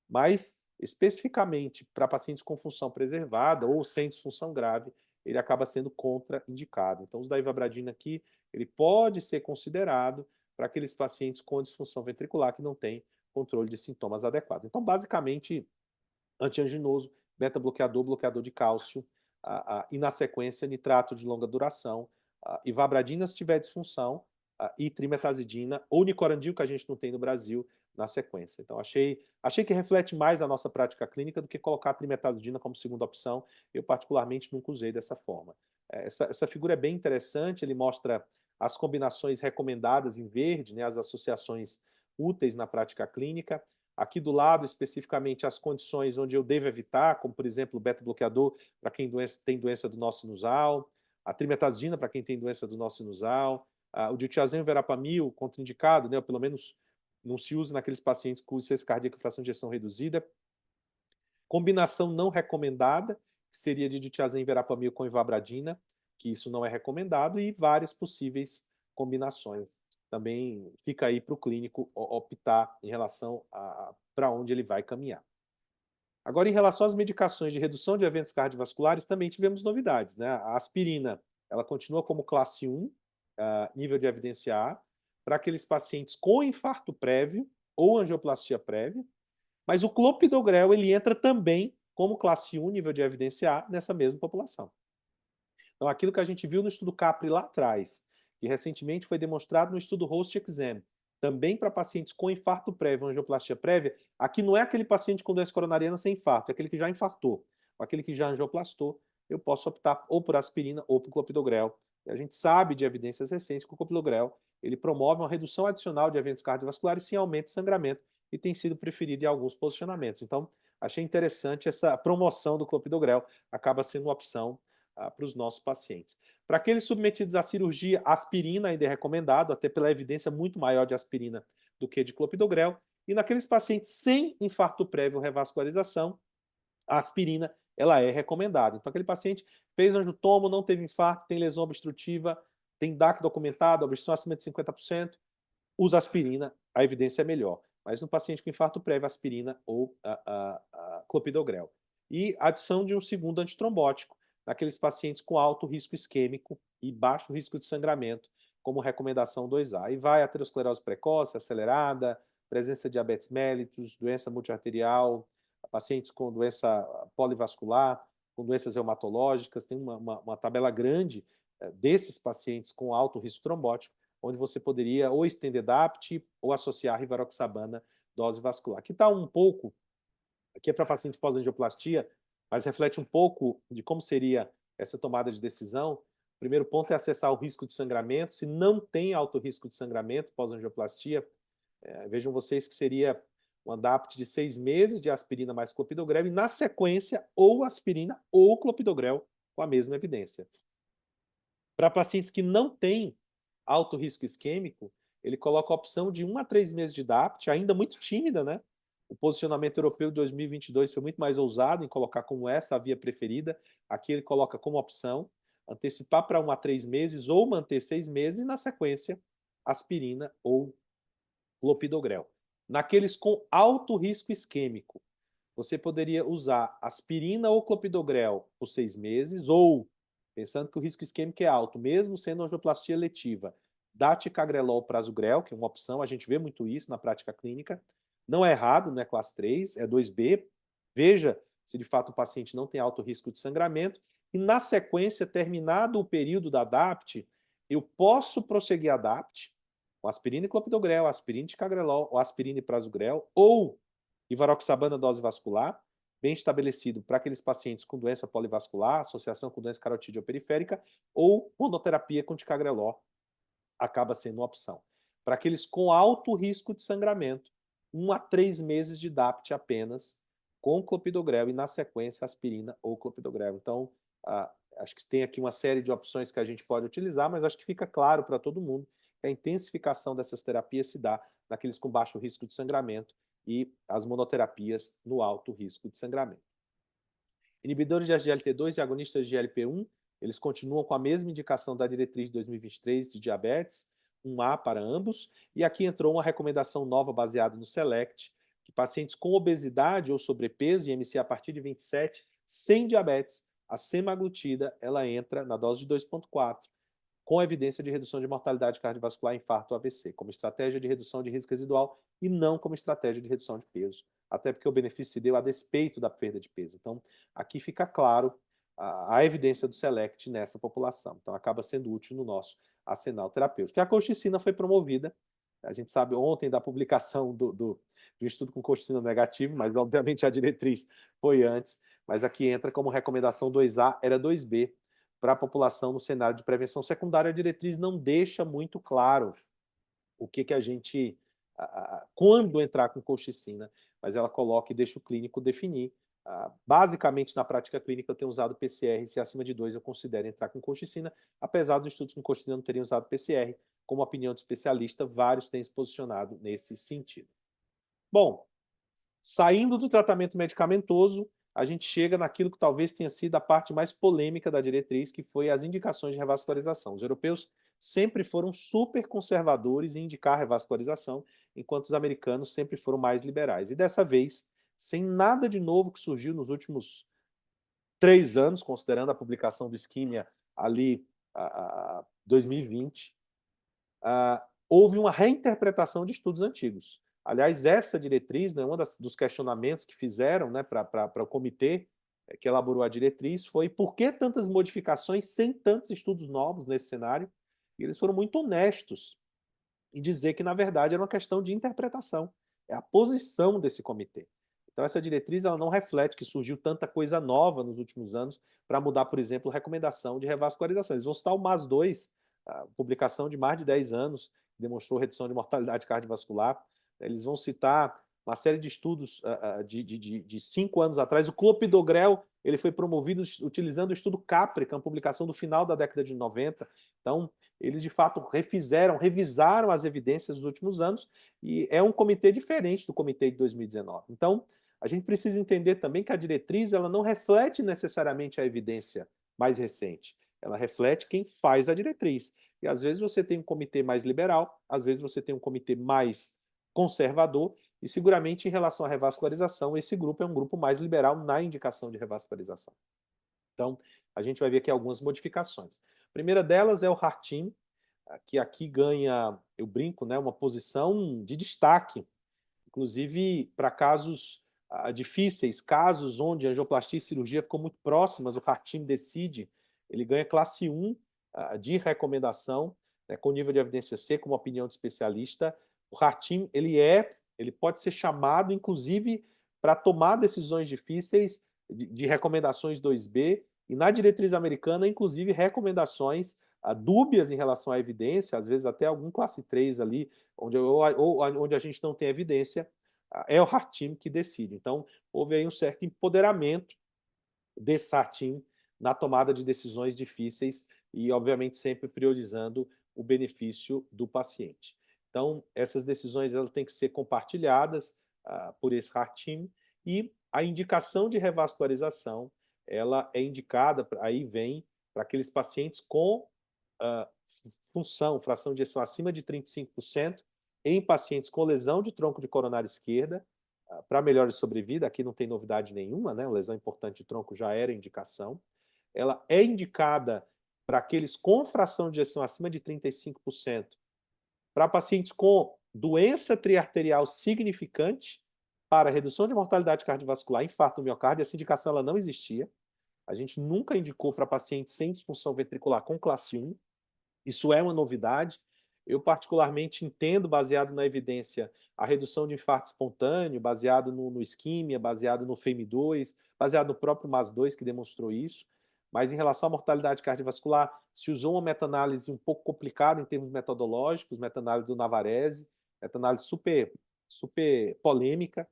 mas especificamente para pacientes com função preservada ou sem disfunção grave, ele acaba sendo contraindicado. Então, o uso da ivabradina aqui, ele pode ser considerado para aqueles pacientes com disfunção ventricular que não têm controle de sintomas adequados. Então, basicamente, antianginoso, beta-bloqueador, bloqueador de cálcio, e na sequência, nitrato de longa duração, ivabradina se tiver disfunção, e trimetazidina ou nicorandil, que a gente não tem no Brasil, na sequência. Então, achei que reflete mais a nossa prática clínica do que colocar a trimetazidina como segunda opção. Eu, particularmente, nunca usei dessa forma. Essa figura é bem interessante, ele mostra as combinações recomendadas em verde, né, as associações úteis na prática clínica. Aqui do lado, especificamente, as condições onde eu devo evitar, como, por exemplo, o beta-bloqueador para quem tem doença do nó sinusal, a trimetazidina para quem tem doença do nó sinusal, o diltiazem verapamil, contraindicado, né, ou pelo menos não se usa naqueles pacientes com insuficiência cardíaca e fração de ejeção reduzida. Combinação não recomendada, que seria de diltiazem verapamil com ivabradina, que isso não é recomendado, e várias possíveis combinações. Também fica aí para o clínico optar em relação a para onde ele vai caminhar. Agora, em relação às medicações de redução de eventos cardiovasculares, também tivemos novidades, né? A aspirina, ela continua como classe 1, nível de evidência A, para aqueles pacientes com infarto prévio ou angioplastia prévia, mas o clopidogrel, ele entra também como classe 1, nível de evidência A, nessa mesma população. Então, aquilo que a gente viu no estudo CAPRI lá atrás, que recentemente foi demonstrado no estudo HOST-EXAM, também para pacientes com infarto prévio, angioplastia prévia, aqui não é aquele paciente com doença coronariana sem infarto, é aquele que já infartou. Aquele que já angioplastou, eu posso optar ou por aspirina ou por clopidogrel. E a gente sabe de evidências recentes que o clopidogrel ele promove uma redução adicional de eventos cardiovasculares sem aumento de sangramento e tem sido preferido em alguns posicionamentos. Então, achei interessante essa promoção do clopidogrel, acaba sendo uma opção para os nossos pacientes. Para aqueles submetidos à cirurgia, aspirina ainda é recomendado, até pela evidência muito maior de aspirina do que de clopidogrel. E naqueles pacientes sem infarto prévio ou revascularização, a aspirina ela é recomendada. Então, aquele paciente fez angiotomo, não teve infarto, tem lesão obstrutiva, tem DAC documentado, obstrução acima de 50%, usa aspirina, a evidência é melhor. Mas no paciente com infarto prévio, aspirina ou clopidogrel. E adição de um segundo antitrombótico, naqueles pacientes com alto risco isquêmico e baixo risco de sangramento, como recomendação 2A. E vai aterosclerose precoce, acelerada, presença de diabetes mellitus, doença multiarterial, pacientes com doença polivascular, com doenças reumatológicas, tem uma tabela grande desses pacientes com alto risco trombótico, onde você poderia ou estender DAPT ou associar rivaroxabana dose vascular. Aqui está um pouco, aqui é para pacientes pós-angioplastia, mas reflete um pouco de como seria essa tomada de decisão. O primeiro ponto é acessar o risco de sangramento. Se não tem alto risco de sangramento pós-angioplastia, vejam vocês que seria um ADAPT de 6 meses de aspirina mais clopidogrel e, na sequência, ou aspirina ou clopidogrel com a mesma evidência. Para pacientes que não têm alto risco isquêmico, ele coloca a opção de 1 a 3 meses de DAPT, ainda muito tímida, né? O posicionamento europeu de 2022 foi muito mais ousado em colocar como essa a via preferida. Aqui ele coloca como opção antecipar para 1 a 3 meses ou manter 6 meses e, na sequência, aspirina ou clopidogrel. Naqueles com alto risco isquêmico, você poderia usar aspirina ou clopidogrel por 6 meses ou pensando que o risco isquêmico é alto, mesmo sendo angioplastia letiva, dá ticagrelol prasugrel, que é uma opção, a gente vê muito isso na prática clínica. Não é errado, não é classe 3, é 2B. Veja se de fato o paciente não tem alto risco de sangramento. E na sequência, terminado o período da DAPT, eu posso prosseguir a DAPT com aspirina e clopidogrel, aspirina e ticagrelol, ou aspirina e prasugrel, ou ivaroxabana dose vascular, bem estabelecido para aqueles pacientes com doença polivascular, associação com doença carotídea periférica, ou monoterapia com ticagrelol, acaba sendo uma opção. Para aqueles com alto risco de sangramento, 1 a 3 meses de DAPT apenas, com clopidogrel e, na sequência, aspirina ou clopidogrel. Então, acho que tem aqui uma série de opções que a gente pode utilizar, mas acho que fica claro para todo mundo que a intensificação dessas terapias se dá naqueles com baixo risco de sangramento e as monoterapias no alto risco de sangramento. Inibidores de SGLT2 e agonistas de GLP-1, eles continuam com a mesma indicação da diretriz de 2023 de diabetes, 1A para ambos, e aqui entrou uma recomendação nova baseada no SELECT, que pacientes com obesidade ou sobrepeso e IMC a partir de 27, sem diabetes, a semaglutida, ela entra na dose de 2,4, com evidência de redução de mortalidade cardiovascular, infarto ou AVC, como estratégia de redução de risco residual e não como estratégia de redução de peso, até porque o benefício se deu a despeito da perda de peso. Então, aqui fica claro a evidência do SELECT nessa população. Então, acaba sendo útil no nosso arsenal terapêutico. E a colchicina foi promovida, a gente sabe ontem da publicação do estudo com colchicina negativo, mas obviamente a diretriz foi antes, mas aqui entra como recomendação 2A, era 2B, para a população no cenário de prevenção secundária. A diretriz não deixa muito claro o que a gente, quando entrar com colchicina, mas ela coloca e deixa o clínico definir. Basicamente, na prática clínica, eu tenho usado PCR, se acima de 2 eu considero entrar com colchicina, apesar dos estudos com colchicina não terem usado PCR, como opinião de especialista, vários têm se posicionado nesse sentido. Bom, saindo do tratamento medicamentoso, a gente chega naquilo que talvez tenha sido a parte mais polêmica da diretriz, que foi as indicações de revascularização. Os europeus sempre foram super conservadores em indicar revascularização, enquanto os americanos sempre foram mais liberais. E dessa vez, sem nada de novo que surgiu nos últimos 3 anos, considerando a publicação do Ischemia ali, 2020, houve uma reinterpretação de estudos antigos. Aliás, essa diretriz, né, um dos questionamentos que fizeram, né, para o comitê que elaborou a diretriz foi por que tantas modificações sem tantos estudos novos nesse cenário? E eles foram muito honestos em dizer que, na verdade, era uma questão de interpretação. É a posição desse comitê. Então, essa diretriz ela não reflete que surgiu tanta coisa nova nos últimos anos para mudar, por exemplo, a recomendação de revascularização. Eles vão citar o MAS2, a publicação de mais de 10 anos, que demonstrou redução de mortalidade cardiovascular. Eles vão citar uma série de estudos de 5 anos atrás. O clopidogrel ele foi promovido utilizando o estudo CAPRI, que é uma publicação do final da década de 90. Então, eles de fato revisaram as evidências dos últimos anos e é um comitê diferente do comitê de 2019. Então, a gente precisa entender também que a diretriz ela não reflete necessariamente a evidência mais recente. Ela reflete quem faz a diretriz. E às vezes você tem um comitê mais liberal, às vezes você tem um comitê mais conservador, e seguramente em relação à revascularização, esse grupo é um grupo mais liberal na indicação de revascularização. Então, a gente vai ver aqui algumas modificações. A primeira delas é o HARTIM, que aqui ganha, eu brinco, né, uma posição de destaque, inclusive para casos difíceis, casos onde a angioplastia e cirurgia ficam muito próximas, o HARTIM decide, ele ganha classe 1 de recomendação, né, com nível de evidência C, como opinião de especialista. O HARTIM, ele pode ser chamado, inclusive, para tomar decisões difíceis de recomendações 2B, e na diretriz americana, inclusive, recomendações dúbias em relação à evidência, às vezes até algum classe 3 ali, onde a gente não tem evidência, é o HARTIM que decide. Então, houve aí um certo empoderamento desse HARTIM na tomada de decisões difíceis e, obviamente, sempre priorizando o benefício do paciente. Então, essas decisões elas têm que ser compartilhadas por esse HARTIM e a indicação de revascularização ela é indicada, aí vem para aqueles pacientes com fração de ejeção acima de 35%, em pacientes com lesão de tronco de coronária esquerda, para melhora de sobrevida, aqui não tem novidade nenhuma, né? Lesão importante de tronco já era indicação. ela é indicada para aqueles com fração de ejeção acima de 35%, para pacientes com doença triarterial significante, para redução de mortalidade cardiovascular, infarto do miocárdio. Essa indicação ela não existia. A gente nunca indicou para pacientes sem disfunção ventricular com classe 1. Isso é uma novidade. Eu particularmente entendo, baseado na evidência, a redução de infarto espontâneo, baseado no isquímia, baseado no FEMI2, baseado no próprio MAS2, que demonstrou isso. Mas em relação à mortalidade cardiovascular, se usou uma meta-análise um pouco complicada em termos metodológicos, meta-análise do Navarese, meta-análise super polêmica,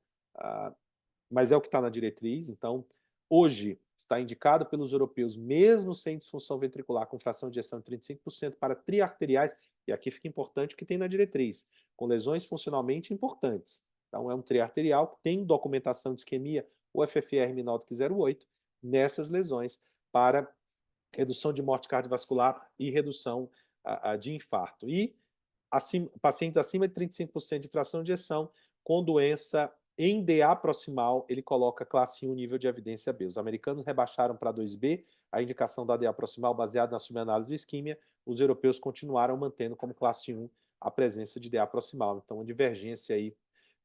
mas é o que está na diretriz. Então, hoje, está indicado pelos europeus, mesmo sem disfunção ventricular, com fração de ejeção de 35%, para triarteriais, e aqui fica importante o que tem na diretriz, com lesões funcionalmente importantes. Então, é um triarterial que tem documentação de isquemia, o FFR menor do que 0,8, nessas lesões, para redução de morte cardiovascular e redução de infarto. E pacientes acima de 35% de fração de ejeção, com doença em DA proximal, ele coloca classe 1, nível de evidência B. Os americanos rebaixaram para 2B a indicação da DA proximal baseada na subanálise de isquímia. Os europeus continuaram mantendo como classe 1 a presença de DA proximal. Então, uma divergência aí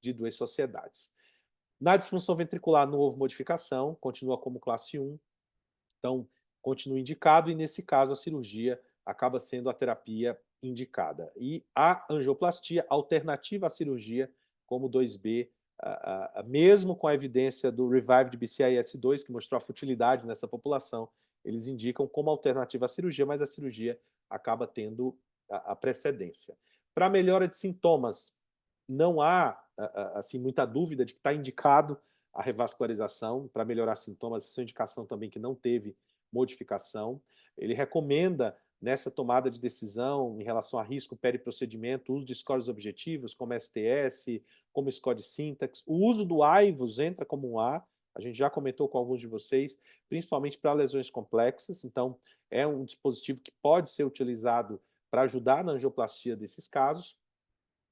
de duas sociedades. Na disfunção ventricular não houve modificação, continua como classe 1. Então, continua indicado e, nesse caso, a cirurgia acaba sendo a terapia indicada. E a angioplastia, alternativa à cirurgia, como 2B, mesmo com a evidência do Revived BCIS2, que mostrou a futilidade nessa população, eles indicam como alternativa à cirurgia, mas a cirurgia acaba tendo a precedência. Para melhora de sintomas, não há assim, muita dúvida de que está indicado a revascularização para melhorar sintomas. Essa é uma indicação também que não teve modificação. Ele recomenda, nessa tomada de decisão em relação a risco periprocedimento, o uso de scores objetivos, como STS, como score de Syntax. O uso do AIVUS entra como um A, a gente já comentou com alguns de vocês, principalmente para lesões complexas. Então, é um dispositivo que pode ser utilizado para ajudar na angioplastia desses casos.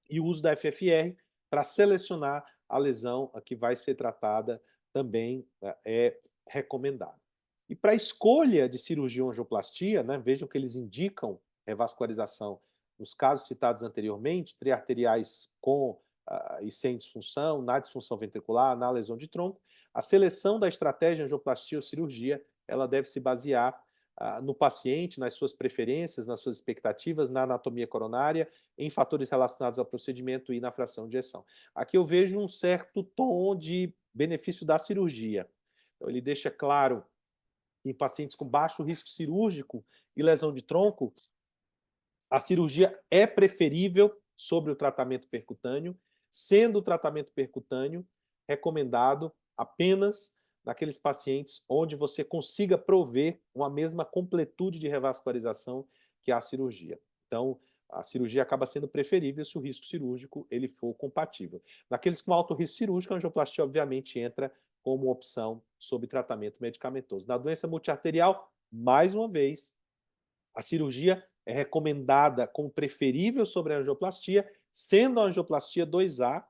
E o uso da FFR para selecionar a lesão que vai ser tratada também é recomendado. E para a escolha de cirurgia ou angioplastia, né, vejam que eles indicam revascularização nos casos citados anteriormente, triarteriais com e sem disfunção, na disfunção ventricular, na lesão de tronco. A seleção da estratégia angioplastia ou cirurgia, ela deve se basear no paciente, nas suas preferências, nas suas expectativas, na anatomia coronária, em fatores relacionados ao procedimento e na fração de ejeção. Aqui eu vejo um certo tom de benefício da cirurgia. Então, ele deixa claro que em pacientes com baixo risco cirúrgico e lesão de tronco, a cirurgia é preferível sobre o tratamento percutâneo, sendo o tratamento percutâneo recomendado apenas naqueles pacientes onde você consiga prover uma mesma completude de revascularização que a cirurgia. Então, a cirurgia acaba sendo preferível se o risco cirúrgico ele for compatível. Naqueles com alto risco cirúrgico, a angioplastia obviamente entra como opção sob tratamento medicamentoso. Na doença multiarterial, mais uma vez, a cirurgia é recomendada como preferível sobre a angioplastia, sendo a angioplastia 2A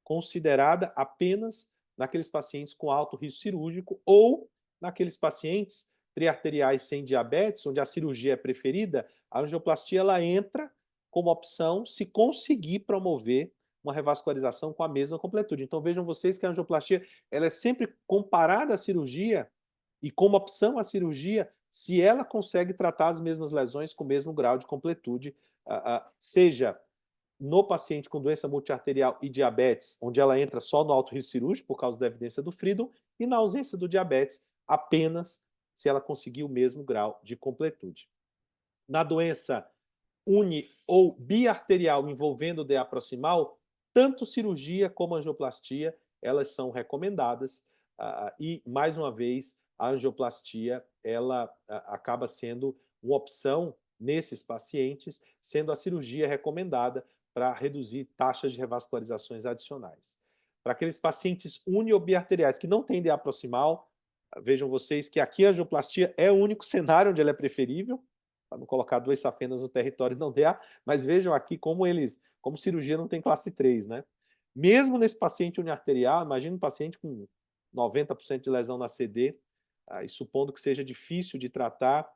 considerada apenas naqueles pacientes com alto risco cirúrgico ou naqueles pacientes triarteriais sem diabetes, onde a cirurgia é preferida, a angioplastia ela entra como opção se conseguir promover uma revascularização com a mesma completude. Então vejam vocês que a angioplastia ela é sempre comparada à cirurgia e como opção à cirurgia se ela consegue tratar as mesmas lesões com o mesmo grau de completude, seja no paciente com doença multiarterial e diabetes, onde ela entra só no alto risco cirúrgico por causa da evidência do Friedel, e na ausência do diabetes, apenas se ela conseguir o mesmo grau de completude. Na doença uni ou biarterial envolvendo DA proximal, tanto cirurgia como angioplastia, elas são recomendadas, e, mais uma vez, a angioplastia ela acaba sendo uma opção nesses pacientes, sendo a cirurgia recomendada para reduzir taxas de revascularizações adicionais. Para aqueles pacientes uni ou biarteriais que não têm DA proximal, vejam vocês que aqui a angioplastia é o único cenário onde ela é preferível, para não colocar duas safenas no território não DA, mas vejam aqui como cirurgia não tem classe 3, né? Mesmo nesse paciente uniarterial, imagina um paciente com 90% de lesão na CD, e supondo que seja difícil de tratar,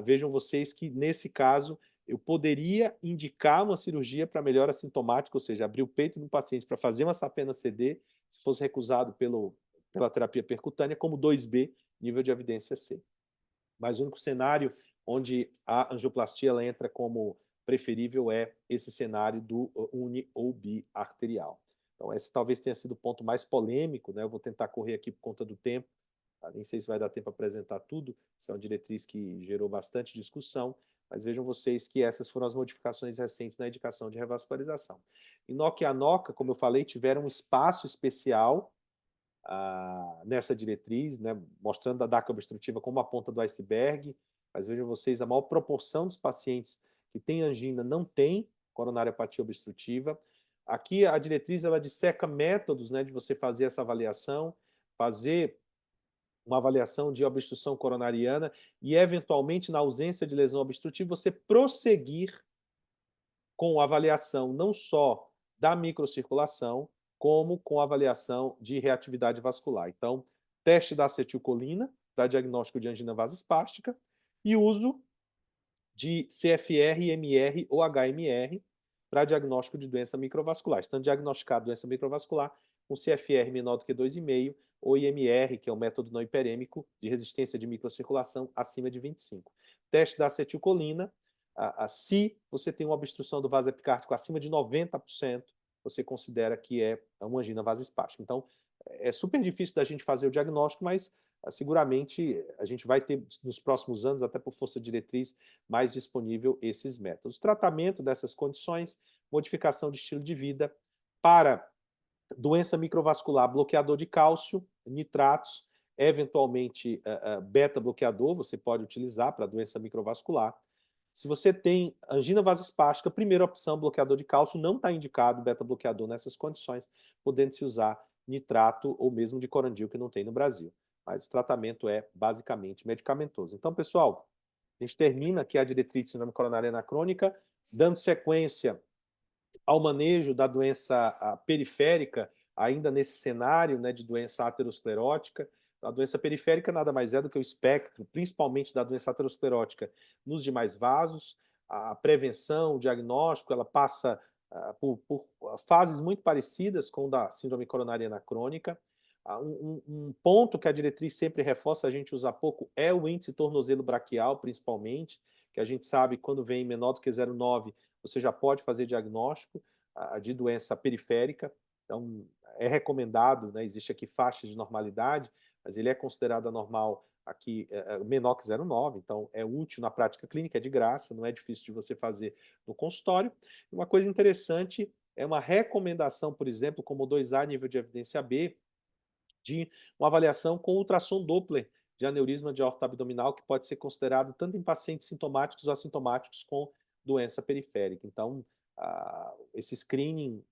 vejam vocês que, nesse caso, eu poderia indicar uma cirurgia para melhora sintomática, ou seja, abrir o peito do paciente para fazer uma safena CD, se fosse recusado pela terapia percutânea, como 2B, nível de evidência C. Mas o único cenário onde a angioplastia ela entra como preferível é esse cenário do uni ou biarterial. Então, esse talvez tenha sido o ponto mais polêmico, né? Eu vou tentar correr aqui por conta do tempo, nem sei se vai dar tempo para apresentar tudo, isso é uma diretriz que gerou bastante discussão, mas vejam vocês que essas foram as modificações recentes na indicação de revascularização. Inoca e Anoka, como eu falei, tiveram um espaço especial nessa diretriz, né, mostrando a DACA obstrutiva como a ponta do iceberg, mas vejam vocês, a maior proporção dos pacientes que têm angina não tem coronariopatia obstrutiva. Aqui a diretriz ela disseca métodos, né, de você fazer essa avaliação, fazer uma avaliação de obstrução coronariana e, eventualmente, na ausência de lesão obstrutiva, você prosseguir com a avaliação não só da microcirculação, como com a avaliação de reatividade vascular. Então, teste da acetilcolina para diagnóstico de angina vasospástica e uso de CFR, IMR ou HMR para diagnóstico de doença microvascular. Estando diagnosticado doença microvascular com CFR menor do que 2,5 ou IMR, que é o método não hiperêmico de resistência de microcirculação acima de 25. Teste da acetilcolina, se você tem uma obstrução do vaso epicárdico acima de 90%, você considera que é uma angina vasospástica. Então, é super difícil da gente fazer o diagnóstico, mas seguramente a gente vai ter nos próximos anos, até por força diretriz, mais disponível esses métodos. Tratamento dessas condições, modificação de estilo de vida para doença microvascular, bloqueador de cálcio, nitratos, eventualmente beta-bloqueador, você pode utilizar para doença microvascular. Se você tem angina vasospástica, primeira opção, bloqueador de cálcio, não está indicado beta-bloqueador nessas condições, podendo-se usar nitrato ou mesmo de corandil, que não tem no Brasil. Mas o tratamento é basicamente medicamentoso. Então, pessoal, a gente termina aqui a diretriz de síndrome coronariana crônica, dando sequência ao manejo da doença periférica, ainda nesse cenário, né, de doença aterosclerótica. A doença periférica nada mais é do que o espectro, principalmente da doença aterosclerótica nos demais vasos. A prevenção, o diagnóstico, ela passa por fases muito parecidas com o da síndrome coronariana crônica. Um ponto que a diretriz sempre reforça, a gente usa pouco, é o índice tornozelo braquial, principalmente, que a gente sabe que quando vem menor do que 0,9, você já pode fazer diagnóstico de doença periférica. Então, é recomendado, né, existe aqui faixas de normalidade, mas ele é considerado anormal aqui menor que 0,9, então é útil na prática clínica, é de graça, não é difícil de você fazer no consultório. Uma coisa interessante é uma recomendação, por exemplo, como 2A nível de evidência B, de uma avaliação com ultrassom Doppler de aneurisma de aorta abdominal, que pode ser considerado tanto em pacientes sintomáticos ou assintomáticos com doença periférica. Então, esse screening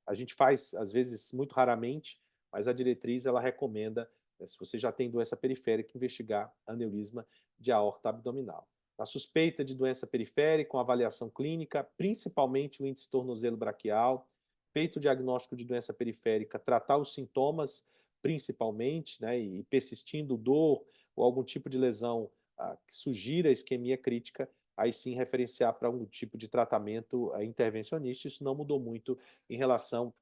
a gente faz, às vezes, muito raramente, mas a diretriz ela recomenda, se você já tem doença periférica, investigar aneurisma de aorta abdominal. Na suspeita de doença periférica, com avaliação clínica, principalmente o índice tornozelo braquial, feito o diagnóstico de doença periférica, tratar os sintomas principalmente, né, e persistindo dor ou algum tipo de lesão que sugira isquemia crítica, aí sim referenciar para um tipo de tratamento intervencionista. Isso não mudou muito em relação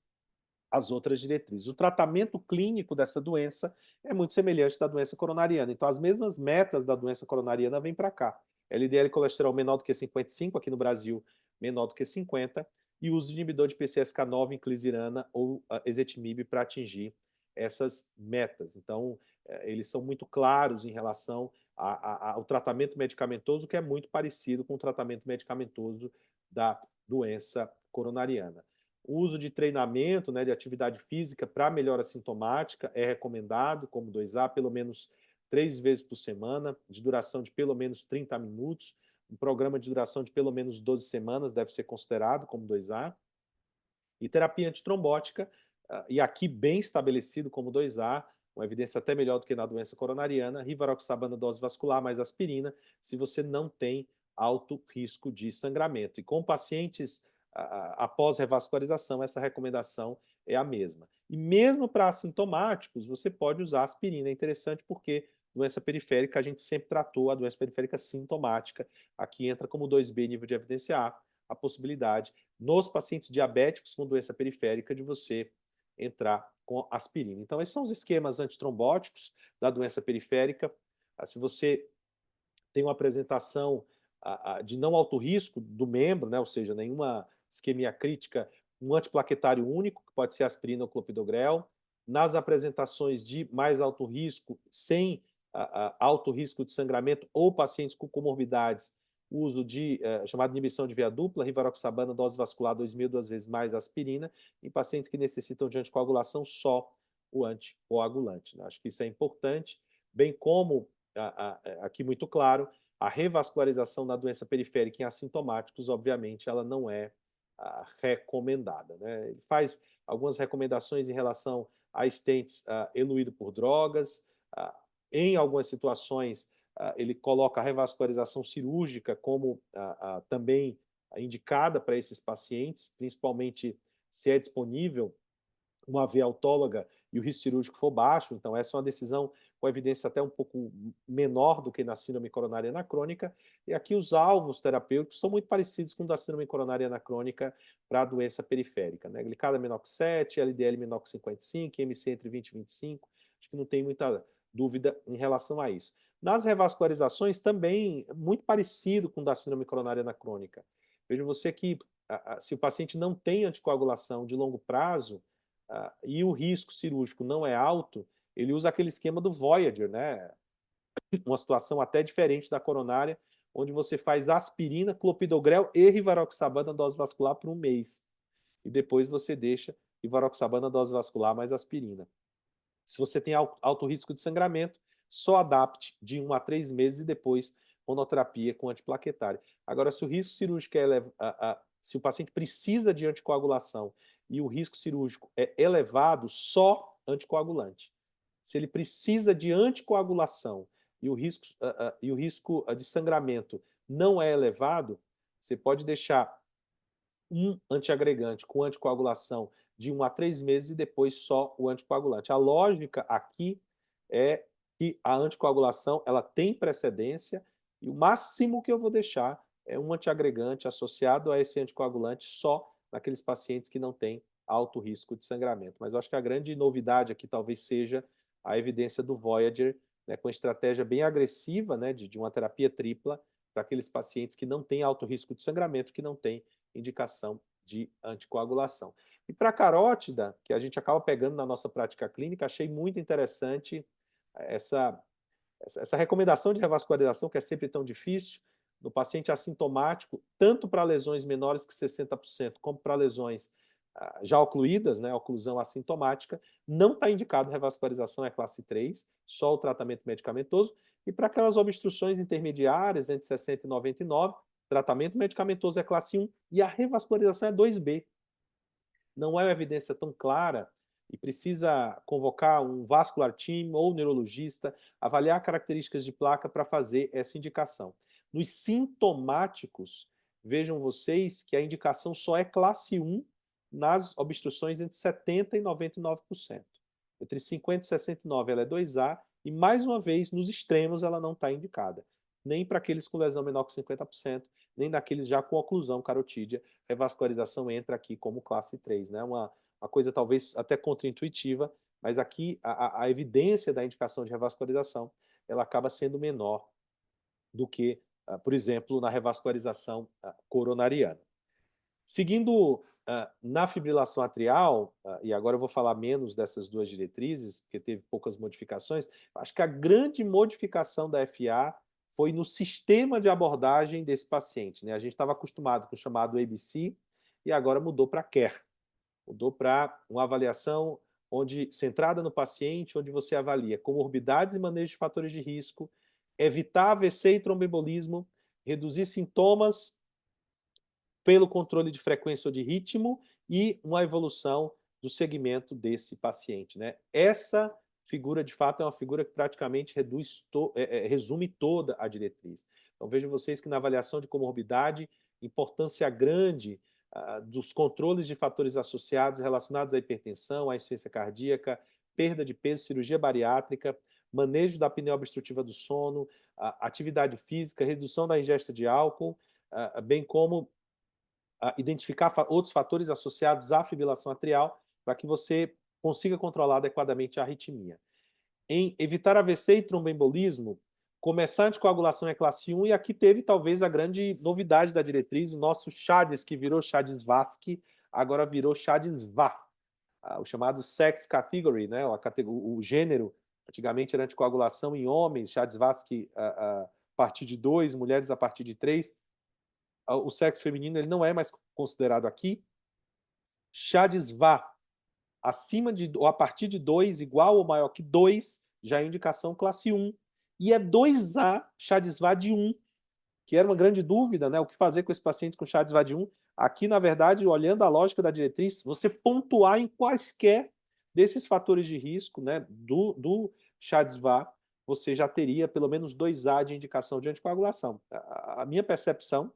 às outras diretrizes. O tratamento clínico dessa doença é muito semelhante da doença coronariana. Então, as mesmas metas da doença coronariana vêm para cá. LDL colesterol menor do que 55, aqui no Brasil, menor do que 50, e uso de inibidor de PCSK9, inclisiran ou ezetimibe para atingir essas metas. Então, eles são muito claros em relação ao tratamento medicamentoso, que é muito parecido com o tratamento medicamentoso da doença coronariana. O uso de treinamento, né, de atividade física para melhora sintomática é recomendado, como 2A, pelo menos 3 vezes por semana, de duração de pelo menos 30 minutos. Um programa de duração de pelo menos 12 semanas deve ser considerado como 2A. E terapia antitrombótica, e aqui bem estabelecido como 2A, uma evidência até melhor do que na doença coronariana, rivaroxabana dose vascular mais aspirina, se você não tem alto risco de sangramento. E com pacientes após revascularização, essa recomendação é a mesma. E mesmo para assintomáticos, você pode usar aspirina. É interessante porque doença periférica, a gente sempre tratou a doença periférica sintomática. Aqui entra como 2B nível de evidência a possibilidade, nos pacientes diabéticos com doença periférica, de você entrar com aspirina. Então, esses são os esquemas antitrombóticos da doença periférica. Se você tem uma apresentação de não alto risco do membro, né, ou seja, nenhuma isquemia crítica, um antiplaquetário único, que pode ser aspirina ou clopidogrel. Nas apresentações de mais alto risco, sem alto risco de sangramento ou pacientes com comorbidades, uso de chamada inibição de via dupla, rivaroxabana, dose vascular 2.000, 2 vezes mais aspirina. Em pacientes que necessitam de anticoagulação, só o anticoagulante, né? Acho que isso é importante, bem como, aqui muito claro, a revascularização na doença periférica em assintomáticos, obviamente, ela não é recomendada, né? Ele faz algumas recomendações em relação a stents eluído por drogas. Em algumas situações, ele coloca a revascularização cirúrgica como também indicada para esses pacientes, principalmente se é disponível uma veia autóloga e o risco cirúrgico for baixo. Então, essa é uma decisão com evidência até um pouco menor do que na síndrome coronariana anacrônica. E aqui os alvos terapêuticos são muito parecidos com o da síndrome coronariana crônica para a doença periférica, né? Glicada menor que 7, LDL menor que 55, MC entre 20 e 25. Acho que não tem muita dúvida em relação a isso. Nas revascularizações, também muito parecido com o da síndrome coronariana crônica. Veja você que se o paciente não tem anticoagulação de longo prazo, e o risco cirúrgico não é alto, ele usa aquele esquema do Voyager, né? Uma situação até diferente da coronária, onde você faz aspirina, clopidogrel e rivaroxabana dose vascular por um mês. E depois você deixa rivaroxabana dose vascular mais aspirina. Se você tem alto risco de sangramento, só adapte de 1 a 3 meses e depois monoterapia com antiplaquetário. Agora, se o risco cirúrgico se o paciente precisa de anticoagulação e o risco cirúrgico é elevado, só anticoagulante. Se ele precisa de anticoagulação e o risco de sangramento não é elevado, você pode deixar um antiagregante com anticoagulação de 1 a 3 meses e depois só o anticoagulante. A lógica aqui é que a anticoagulação ela tem precedência e o máximo que eu vou deixar é um antiagregante associado a esse anticoagulante só naqueles pacientes que não têm alto risco de sangramento. Mas eu acho que a grande novidade aqui talvez seja a evidência do Voyager, né, com estratégia bem agressiva, né, de uma terapia tripla para aqueles pacientes que não têm alto risco de sangramento, que não têm indicação de anticoagulação. E para a carótida, que a gente acaba pegando na nossa prática clínica, achei muito interessante essa recomendação de revascularização, que é sempre tão difícil, no paciente assintomático, tanto para lesões menores que 60%, como para lesões já ocluídas, né, oclusão assintomática, não está indicado revascularização, é classe 3, só o tratamento medicamentoso, e para aquelas obstruções intermediárias, entre 60 e 99, tratamento medicamentoso é classe 1 e a revascularização é 2B. Não é uma evidência tão clara e precisa convocar um vascular team ou neurologista, avaliar características de placa para fazer essa indicação. Nos sintomáticos, vejam vocês que a indicação só é classe 1 nas obstruções entre 70% e 99%. Entre 50% e 69% ela é 2A e, mais uma vez, nos extremos ela não está indicada. Nem para aqueles com lesão menor que 50%, nem daqueles já com oclusão carotídea. Revascularização entra aqui como classe 3, né? Uma coisa talvez até contraintuitiva, mas aqui a evidência da indicação de revascularização ela acaba sendo menor do que, por exemplo, na revascularização coronariana. Seguindo na fibrilação atrial, e agora eu vou falar menos dessas duas diretrizes, porque teve poucas modificações, acho que a grande modificação da FA foi no sistema de abordagem desse paciente, né? A gente estava acostumado com o chamado ABC e agora mudou para CARE. Mudou para uma avaliação centrada no paciente, onde você avalia comorbidades e manejo de fatores de risco, evitar AVC e tromboembolismo, reduzir sintomas pelo controle de frequência ou de ritmo e uma evolução do segmento desse paciente, né? Essa figura, de fato, é uma figura que praticamente resume toda a diretriz. Então, vejam vocês que na avaliação de comorbidade, importância grande dos controles de fatores associados relacionados à hipertensão, à insuficiência cardíaca, perda de peso, cirurgia bariátrica, manejo da apneia obstrutiva do sono, atividade física, redução da ingesta de álcool, bem como identificar outros fatores associados à fibrilação atrial para que você consiga controlar adequadamente a arritmia. Em evitar AVC e tromboembolismo, começar a anticoagulação é classe 1, e aqui teve talvez a grande novidade da diretriz, o nosso CHADES, que virou CHADES-VASC, agora virou CHADES-VA, o chamado sex category, né? O gênero, antigamente era anticoagulação em homens, CHADES-VASC a partir de 2, mulheres a partir de 3, o sexo feminino ele não é mais considerado aqui. CHADES-VA, acima de, ou a partir de 2, igual ou maior que 2, já é indicação classe 1. E é 2A, CHADES-VA de 1, que era uma grande dúvida, né? O que fazer com esse paciente com CHADES-VA de 1? Aqui, na verdade, olhando a lógica da diretriz, você pontuar em quaisquer desses fatores de risco, né, do CHADES-VA, você já teria pelo menos 2A de indicação de anticoagulação. A minha percepção